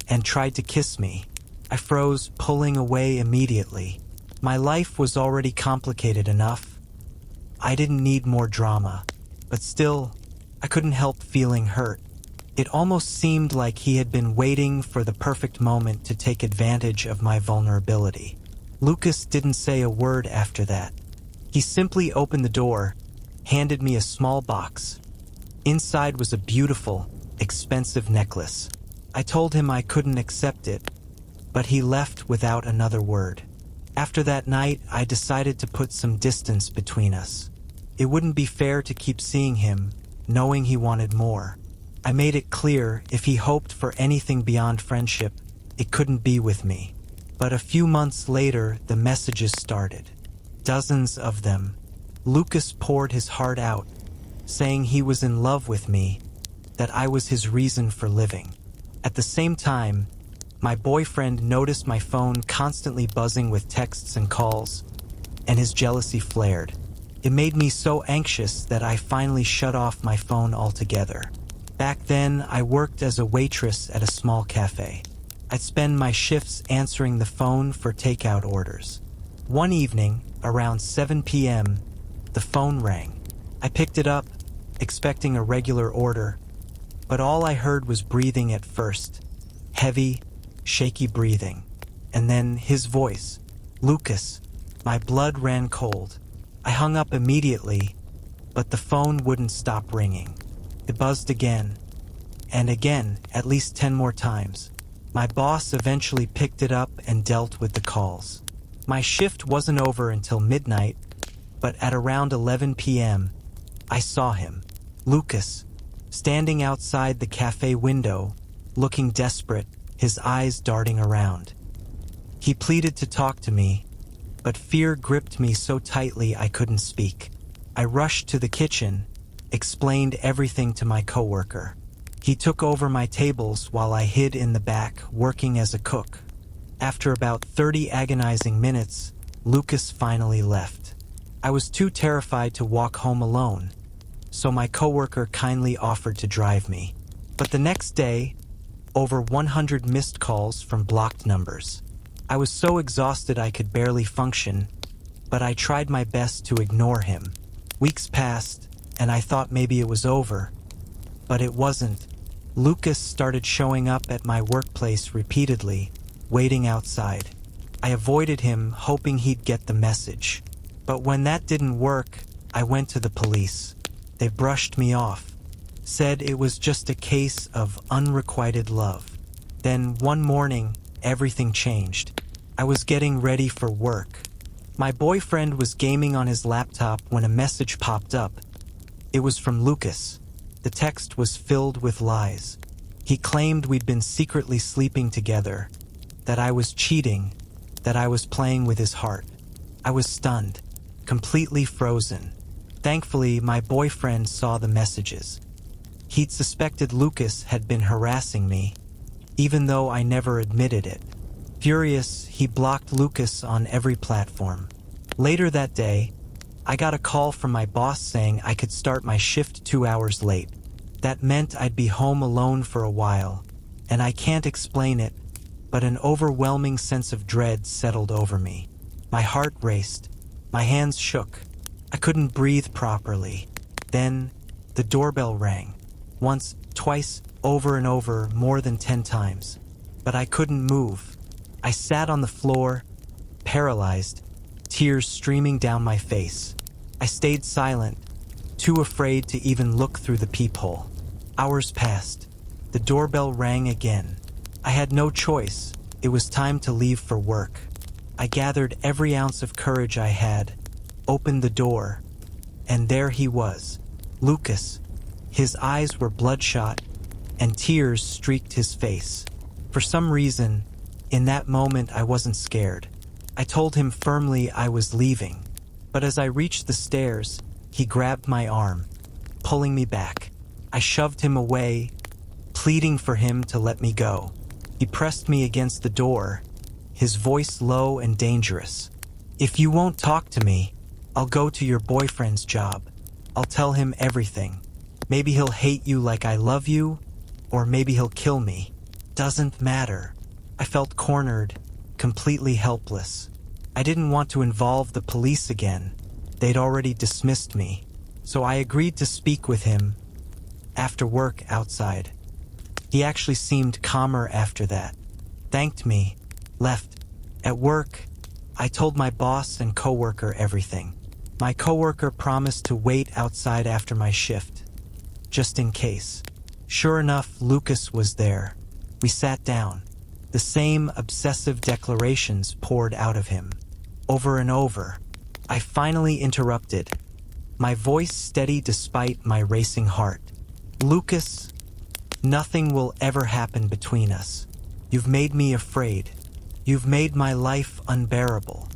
and tried to kiss me. I froze, pulling away immediately. My life was already complicated enough. I didn't need more drama. But still, I couldn't help feeling hurt. It almost seemed like he had been waiting for the perfect moment to take advantage of my vulnerability. Lucas didn't say a word after that. He simply opened the door, handed me a small box. Inside was a beautiful, expensive necklace. I told him I couldn't accept it, but he left without another word. After that night, I decided to put some distance between us. It wouldn't be fair to keep seeing him, knowing he wanted more. I made it clear if he hoped for anything beyond friendship, it couldn't be with me. But a few months later, the messages started. Dozens of them. Lucas poured his heart out, saying he was in love with me, that I was his reason for living. At the same time, my boyfriend noticed my phone constantly buzzing with texts and calls, and his jealousy flared. It made me so anxious that I finally shut off my phone altogether. Back then, I worked as a waitress at a small cafe. I'd spend my shifts answering the phone for takeout orders. One evening, around 7 p.m., the phone rang. I picked it up, expecting a regular order, but all I heard was breathing at first. Heavy, shaky breathing. And then his voice. Lucas. My blood ran cold. I hung up immediately, but the phone wouldn't stop ringing. It buzzed again, and again, at least 10 more times. My boss eventually picked it up and dealt with the calls. My shift wasn't over until midnight, but at around 11 p.m., I saw him, Lucas, standing outside the cafe window, looking desperate, his eyes darting around. He pleaded to talk to me, but fear gripped me so tightly I couldn't speak. I rushed to the kitchen, explained everything to my coworker. He took over my tables while I hid in the back, working as a cook. After about 30 agonizing minutes, Lucas finally left. I was too terrified to walk home alone, so my coworker kindly offered to drive me. But the next day, over 100 missed calls from blocked numbers. I was so exhausted I could barely function, but I tried my best to ignore him. Weeks passed, and I thought maybe it was over, but it wasn't. Lucas started showing up at my workplace repeatedly, waiting outside. I avoided him, hoping he'd get the message. But when that didn't work, I went to the police. They brushed me off, said it was just a case of unrequited love. Then one morning, everything changed. I was getting ready for work. My boyfriend was gaming on his laptop when a message popped up. It was from Lucas. The text was filled with lies. He claimed we'd been secretly sleeping together, that I was cheating, that I was playing with his heart. I was stunned, completely frozen. Thankfully, my boyfriend saw the messages. He'd suspected Lucas had been harassing me, even though I never admitted it. Furious, he blocked Lucas on every platform. Later that day, I got a call from my boss saying I could start my shift 2 hours late. That meant I'd be home alone for a while, and I can't explain it, but an overwhelming sense of dread settled over me. My heart raced. My hands shook. I couldn't breathe properly. Then, the doorbell rang. Once, twice, over and over, more than 10 times. But I couldn't move. I sat on the floor, paralyzed, tears streaming down my face. I stayed silent, too afraid to even look through the peephole. Hours passed. The doorbell rang again. I had no choice. It was time to leave for work. I gathered every ounce of courage I had, opened the door, and there he was, Lucas. His eyes were bloodshot, and tears streaked his face. For some reason, in that moment I wasn't scared. I told him firmly I was leaving, but as I reached the stairs, he grabbed my arm, pulling me back. I shoved him away, pleading for him to let me go. He pressed me against the door, his voice low and dangerous. "If you won't talk to me, I'll go to your boyfriend's job. I'll tell him everything. Maybe he'll hate you like I love you, or maybe he'll kill me. Doesn't matter." I felt cornered, completely helpless. I didn't want to involve the police again. They'd already dismissed me. So I agreed to speak with him after work outside. He actually seemed calmer after that. Thanked me, left. At work, I told my boss and coworker everything. My coworker promised to wait outside after my shift, just in case. Sure enough, Lucas was there. We sat down. The same obsessive declarations poured out of him, over and over. I finally interrupted, my voice steady despite my racing heart. "Lucas, Nothing will ever happen between us. You've made me afraid. You've made my life unbearable.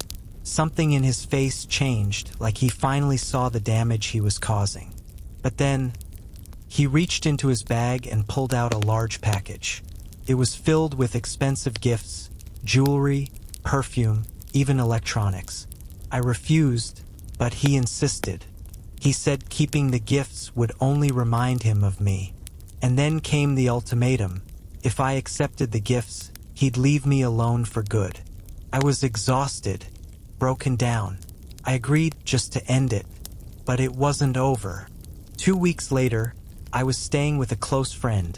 Something in his face changed, like he finally saw the damage he was causing. But then, he reached into his bag and pulled out a large package. It was filled with expensive gifts, jewelry, perfume, even electronics. I refused, but he insisted. He said keeping the gifts would only remind him of me. And then came the ultimatum. If I accepted the gifts, he'd leave me alone for good. I was exhausted, broken down. I agreed just to end it, but it wasn't over. 2 weeks later, I was staying with a close friend,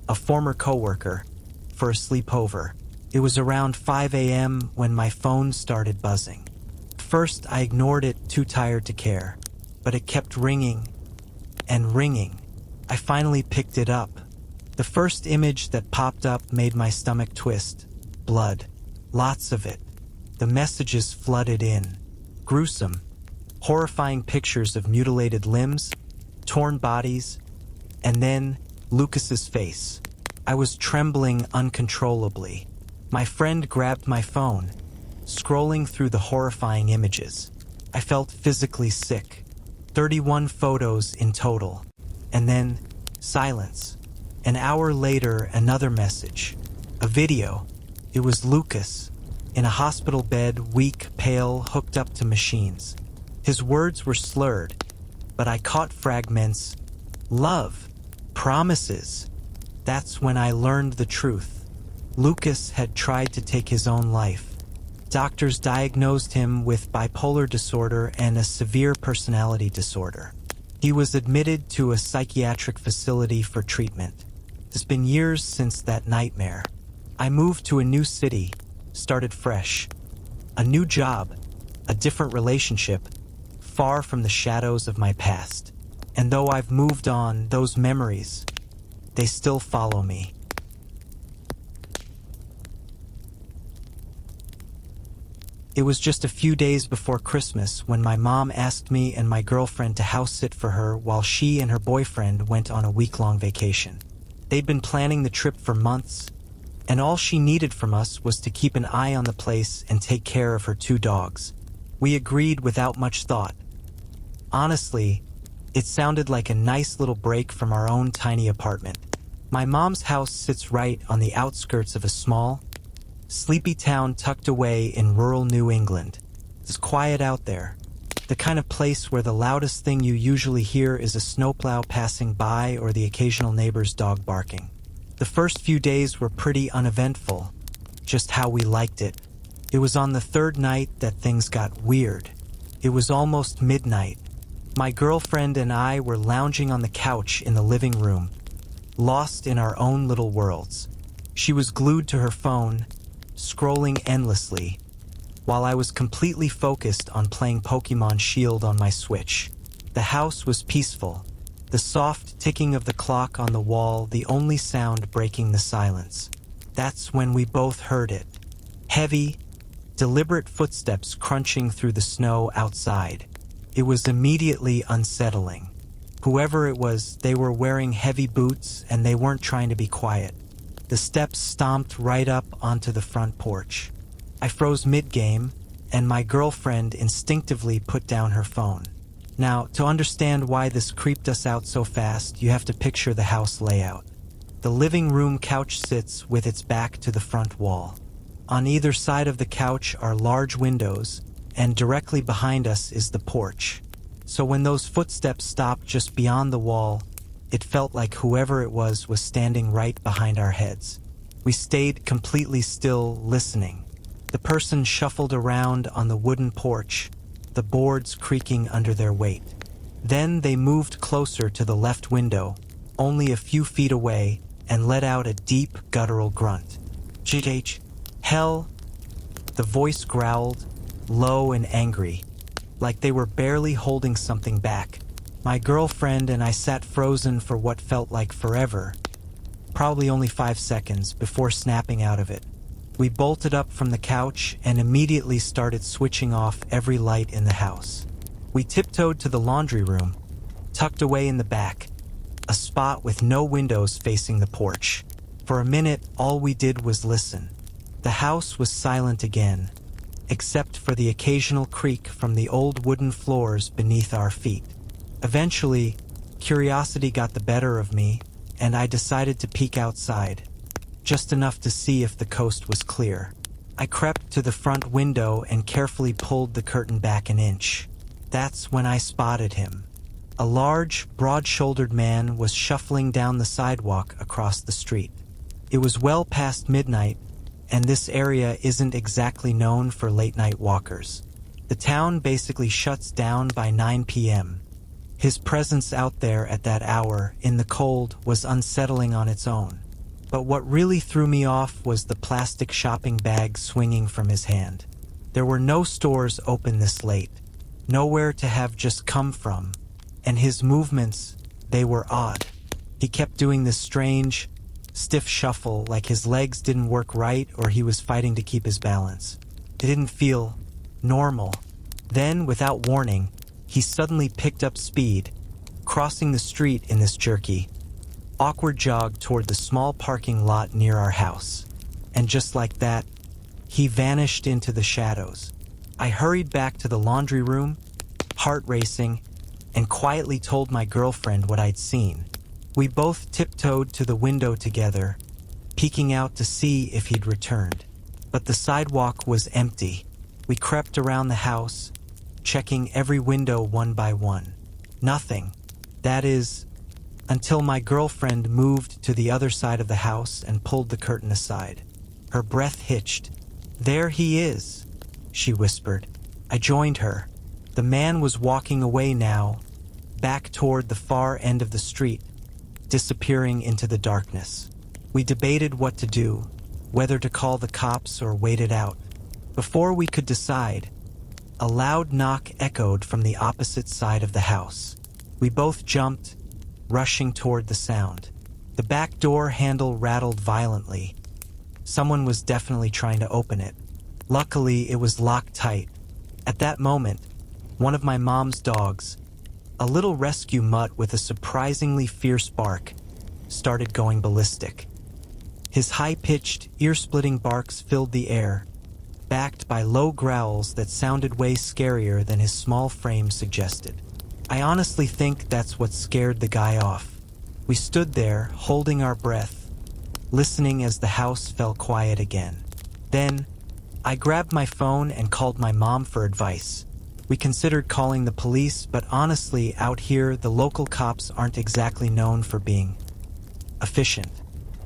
a former coworker, for a sleepover. It was around 5 a.m. when my phone started buzzing. First, I ignored it, too tired to care, but it kept ringing and ringing. I finally picked it up. The first image that popped up made my stomach twist. Blood. Lots of it. The messages flooded in. Gruesome, horrifying pictures of mutilated limbs, torn bodies, and then Lucas's face. I was trembling uncontrollably. My friend grabbed my phone, scrolling through the horrifying images. I felt physically sick. 31 photos in total. And then, silence. An hour later, another message. A video. It was Lucas, in a hospital bed, weak, pale, hooked up to machines. His words were slurred, but I caught fragments. Love. Promises. That's when I learned the truth. Lucas had tried to take his own life. Doctors diagnosed him with bipolar disorder and a severe personality disorder. He was admitted to a psychiatric facility for treatment. It's been years since that nightmare. I moved to a new city, started fresh. A new job, a different relationship, far from the shadows of my past. And though I've moved on, those memories, they still follow me. It was just a few days before Christmas when my mom asked me and my girlfriend to house sit for her while she and her boyfriend went on a week-long vacation. They'd been planning the trip for months, and all she needed from us was to keep an eye on the place and take care of her 2 dogs. We agreed without much thought. Honestly, it sounded like a nice little break from our own tiny apartment. My mom's house sits right on the outskirts of a small, sleepy town tucked away in rural New England. It's quiet out there, the kind of place where the loudest thing you usually hear is a snowplow passing by or the occasional neighbor's dog barking. The first few days were pretty uneventful, just how we liked it. It was on the 3rd night that things got weird. It was almost midnight. My girlfriend and I were lounging on the couch in the living room, lost in our own little worlds. She was glued to her phone, scrolling endlessly, while I was completely focused on playing Pokémon Shield on my Switch. The house was peaceful, the soft ticking of the clock on the wall the only sound breaking the silence. That's when we both heard it. Heavy, deliberate footsteps crunching through the snow outside. It was immediately unsettling. Whoever it was, they were wearing heavy boots and they weren't trying to be quiet. The steps stomped right up onto the front porch. I froze mid-game, and my girlfriend instinctively put down her phone. Now, to understand why this creeped us out so fast, you have to picture the house layout. The living room couch sits with its back to the front wall. On either side of the couch are large windows, and directly behind us is the porch. So when those footsteps stopped just beyond the wall, it felt like whoever it was standing right behind our heads. We stayed completely still, listening. The person shuffled around on the wooden porch, the boards creaking under their weight. Then they moved closer to the left window, only a few feet away, and let out a deep, guttural grunt. "GH, hell!" The voice growled, low and angry, like they were barely holding something back. My girlfriend and I sat frozen for what felt like forever, probably only 5 seconds, before snapping out of it. We bolted up from the couch and immediately started switching off every light in the house. We tiptoed to the laundry room, tucked away in the back, a spot with no windows facing the porch. For a minute, all we did was listen. The house was silent again, except for the occasional creak from the old wooden floors beneath our feet. Eventually, curiosity got the better of me, and I decided to peek outside, just enough to see if the coast was clear. I crept to the front window and carefully pulled the curtain back an inch. That's when I spotted him. A large, broad-shouldered man was shuffling down the sidewalk across the street. It was well past midnight, and this area isn't exactly known for late-night walkers. The town basically shuts down by 9 p.m. His presence out there at that hour, in the cold, was unsettling on its own. But what really threw me off was the plastic shopping bag swinging from his hand. There were no stores open this late, nowhere to have just come from, and his movements, they were odd. He kept doing this strange, stiff shuffle like his legs didn't work right or he was fighting to keep his balance. It didn't feel normal. Then, without warning, he suddenly picked up speed, crossing the street in this jerky, awkward jog toward the small parking lot near our house. And just like that, he vanished into the shadows. I hurried back to the laundry room, heart racing, and quietly told my girlfriend what I'd seen. We both tiptoed to the window together, peeking out to see if he'd returned. But the sidewalk was empty. We crept around the house, checking every window one by one. Nothing. That is, until my girlfriend moved to the other side of the house and pulled the curtain aside. Her breath hitched. "There he is," she whispered. I joined her. The man was walking away now, back toward the far end of the street, disappearing into the darkness. We debated what to do, whether to call the cops or wait it out. Before we could decide, a loud knock echoed from the opposite side of the house. We both jumped, rushing toward the sound. The back door handle rattled violently. Someone was definitely trying to open it. Luckily, it was locked tight. At that moment, one of my mom's dogs, a little rescue mutt with a surprisingly fierce bark, started going ballistic. His high-pitched, ear-splitting barks filled the air, backed by low growls that sounded way scarier than his small frame suggested. I honestly think that's what scared the guy off. We stood there, holding our breath, listening as the house fell quiet again. Then, I grabbed my phone and called my mom for advice. We considered calling the police, but honestly, out here, the local cops aren't exactly known for being efficient.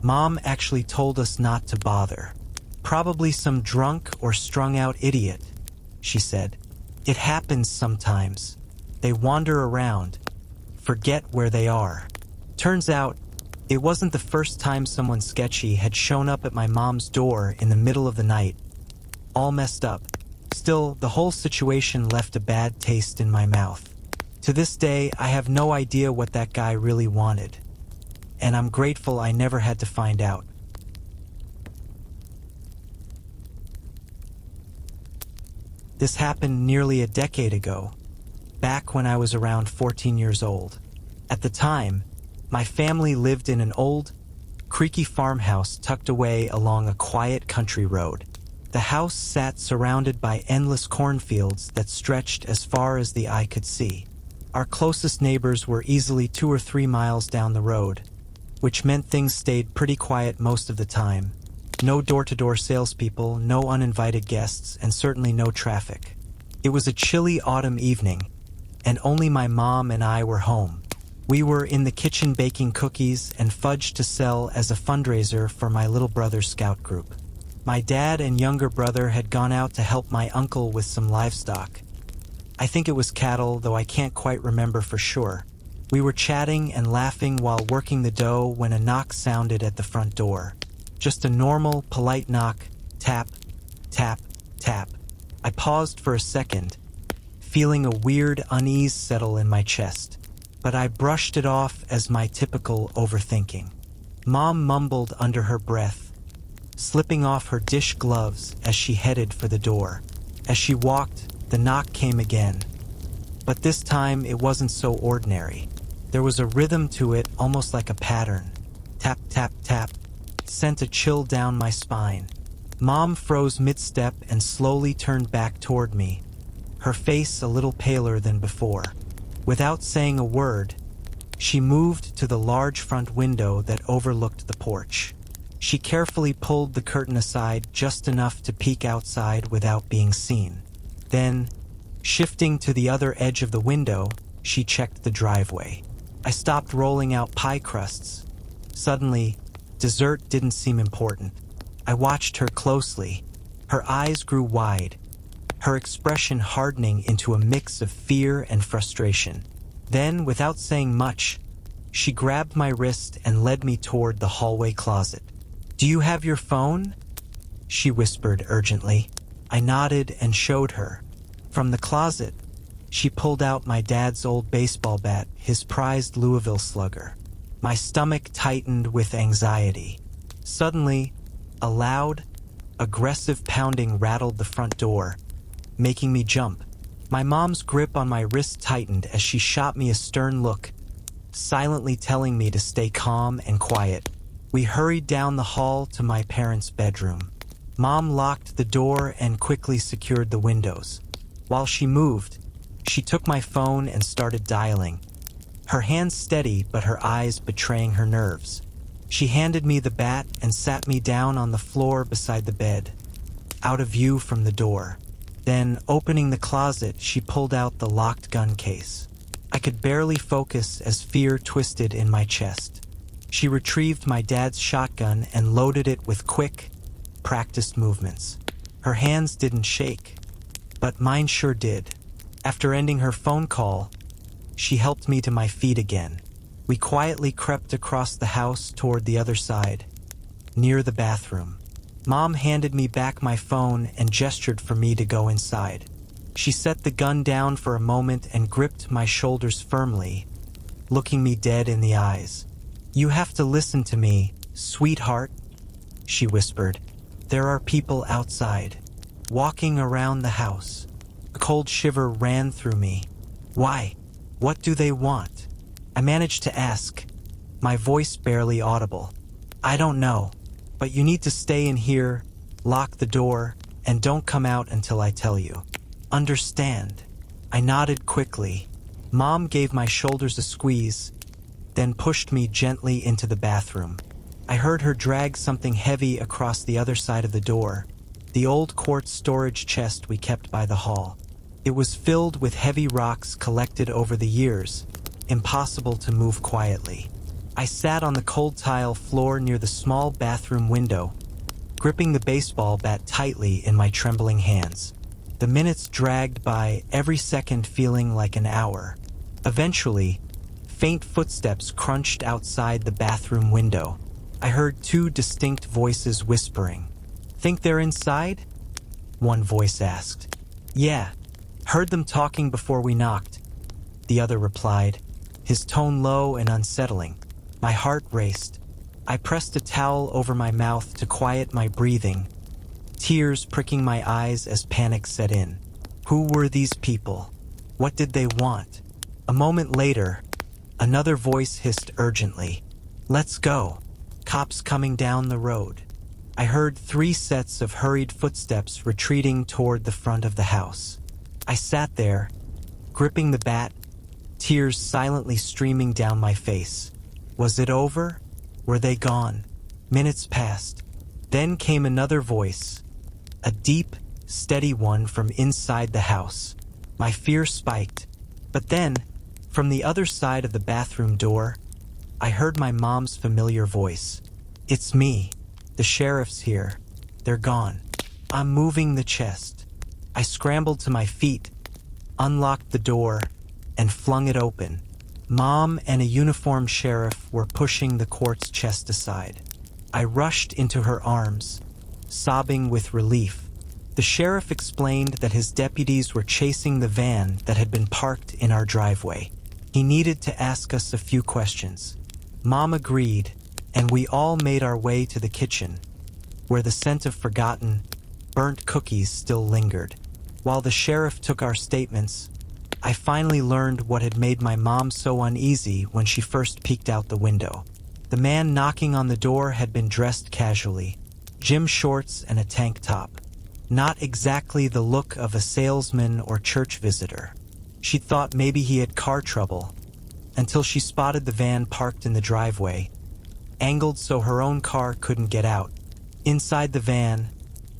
Mom actually told us not to bother. "Probably some drunk or strung-out idiot," she said. "It happens sometimes. They wander around, forget where they are." Turns out, it wasn't the first time someone sketchy had shown up at my mom's door in the middle of the night, all messed up. Still, the whole situation left a bad taste in my mouth. To this day, I have no idea what that guy really wanted, and I'm grateful I never had to find out. This happened nearly a decade ago, back when I was around 14 years old. At the time, my family lived in an old, creaky farmhouse tucked away along a quiet country road. The house sat surrounded by endless cornfields that stretched as far as the eye could see. Our closest neighbors were easily 2 or 3 miles down the road, which meant things stayed pretty quiet most of the time. No door-to-door salespeople, no uninvited guests, and certainly no traffic. It was a chilly autumn evening, and only my mom and I were home. We were in the kitchen baking cookies and fudge to sell as a fundraiser for my little brother's scout group. My dad and younger brother had gone out to help my uncle with some livestock. I think it was cattle, though I can't quite remember for sure. We were chatting and laughing while working the dough when a knock sounded at the front door. Just a normal, polite knock, tap, tap, tap. I paused for a second, feeling a weird unease settle in my chest, but I brushed it off as my typical overthinking. Mom mumbled under her breath, slipping off her dish gloves as she headed for the door. As she walked, the knock came again, but this time it wasn't so ordinary. There was a rhythm to it, almost like a pattern. Tap, tap, tap. Sent a chill down my spine. Mom froze mid-step and slowly turned back toward me, her face a little paler than before. Without saying a word, she moved to the large front window that overlooked the porch. She carefully pulled the curtain aside just enough to peek outside without being seen. Then, shifting to the other edge of the window, she checked the driveway. I stopped rolling out pie crusts. Suddenly, dessert didn't seem important. I watched her closely. Her eyes grew wide, her expression hardening into a mix of fear and frustration. Then, without saying much, she grabbed my wrist and led me toward the hallway closet. "Do you have your phone?" she whispered urgently. I nodded and showed her. From the closet, she pulled out my dad's old baseball bat, his prized Louisville Slugger. My stomach tightened with anxiety. Suddenly, a loud, aggressive pounding rattled the front door, making me jump. My mom's grip on my wrist tightened as she shot me a stern look, silently telling me to stay calm and quiet. We hurried down the hall to my parents' bedroom. Mom locked the door and quickly secured the windows. While she moved, she took my phone and started dialing, her hands steady but her eyes betraying her nerves. She handed me the bat and sat me down on the floor beside the bed, out of view from the door. Then, opening the closet, she pulled out the locked gun case. I could barely focus as fear twisted in my chest. She retrieved my dad's shotgun and loaded it with quick, practiced movements. Her hands didn't shake, but mine sure did. After ending her phone call, she helped me to my feet again. We quietly crept across the house toward the other side, near the bathroom. Mom handed me back my phone and gestured for me to go inside. She set the gun down for a moment and gripped my shoulders firmly, looking me dead in the eyes. "You have to listen to me, sweetheart," she whispered. "There are people outside, walking around the house." A cold shiver ran through me. "Why? What do they want?" I managed to ask, my voice barely audible. "I don't know. But you need to stay in here, lock the door, and don't come out until I tell you. Understand?" I nodded quickly. Mom gave my shoulders a squeeze, then pushed me gently into the bathroom. I heard her drag something heavy across the other side of the door, the old quartz storage chest we kept by the hall. It was filled with heavy rocks collected over the years, impossible to move quietly. I sat on the cold tile floor near the small bathroom window, gripping the baseball bat tightly in my trembling hands. The minutes dragged by, every second feeling like an hour. Eventually, faint footsteps crunched outside the bathroom window. I heard two distinct voices whispering. "Think they're inside?" one voice asked. "Yeah, heard them talking before we knocked," the other replied, his tone low and unsettling. My heart raced. I pressed a towel over my mouth to quiet my breathing, tears pricking my eyes as panic set in. Who were these people? What did they want? A moment later, another voice hissed urgently, "Let's go. Cops coming down the road." I heard 3 sets of hurried footsteps retreating toward the front of the house. I sat there, gripping the bat, tears silently streaming down my face. Was it over? Were they gone? Minutes passed. Then came another voice, a deep, steady one from inside the house. My fear spiked. But then, from the other side of the bathroom door, I heard my mom's familiar voice. "It's me. The sheriff's here. They're gone." I'm moving the chest. I scrambled to my feet, unlocked the door, and flung it open. Mom and a uniformed sheriff were pushing the quartz chest aside. I rushed into her arms, sobbing with relief. The sheriff explained that his deputies were chasing the van that had been parked in our driveway. He needed to ask us a few questions. Mom agreed, and we all made our way to the kitchen, where the scent of forgotten, burnt cookies still lingered. While the sheriff took our statements, I finally learned what had made my mom so uneasy when she first peeked out the window. The man knocking on the door had been dressed casually, gym shorts and a tank top. Not exactly the look of a salesman or church visitor. She thought maybe he had car trouble, until she spotted the van parked in the driveway, angled so her own car couldn't get out. Inside the van,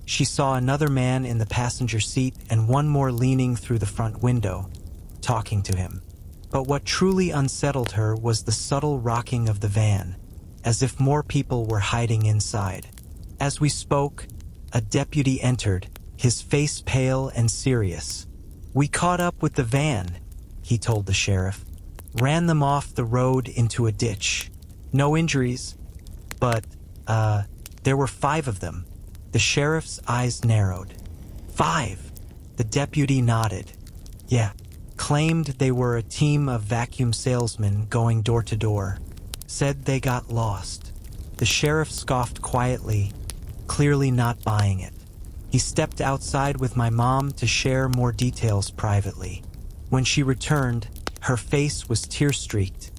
she saw another man in the passenger seat and one more leaning through the front window, talking to him. But what truly unsettled her was the subtle rocking of the van, as if more people were hiding inside. As we spoke, a deputy entered, his face pale and serious. "We caught up with the van," he told the sheriff. "Ran them off the road into a ditch. No injuries, but, there were 5 of them." The sheriff's eyes narrowed. 5? The deputy nodded. "Yeah." Claimed they were a team of vacuum salesmen going door to door. Said they got lost. The sheriff scoffed quietly, clearly not buying it. He stepped outside with my mom to share more details privately. When she returned, her face was tear-streaked,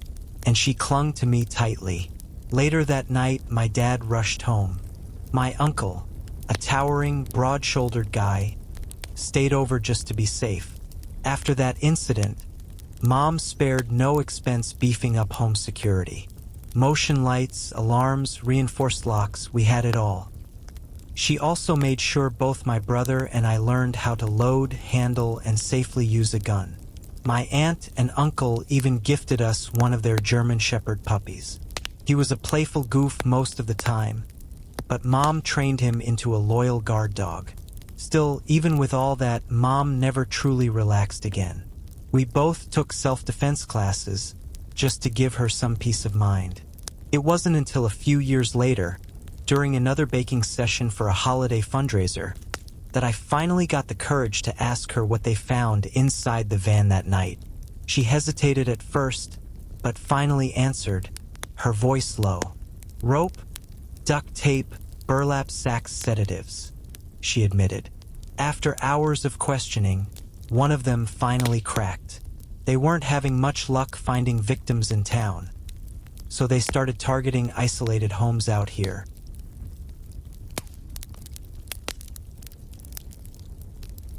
and she clung to me tightly. Later that night, my dad rushed home. My uncle, a towering, broad-shouldered guy, stayed over just to be safe. After that incident, Mom spared no expense beefing up home security. Motion lights, alarms, reinforced locks, we had it all. She also made sure both my brother and I learned how to load, handle, and safely use a gun. My aunt and uncle even gifted us one of their German Shepherd puppies. He was a playful goof most of the time, but Mom trained him into a loyal guard dog. Still, even with all that, Mom never truly relaxed again. We both took self-defense classes just to give her some peace of mind. It wasn't until a few years later, during another baking session for a holiday fundraiser, that I finally got the courage to ask her what they found inside the van that night. She hesitated at first, but finally answered, her voice low. "Rope, duct tape, burlap sack sedatives," she admitted. After hours of questioning, one of them finally cracked. They weren't having much luck finding victims in town, so they started targeting isolated homes out here.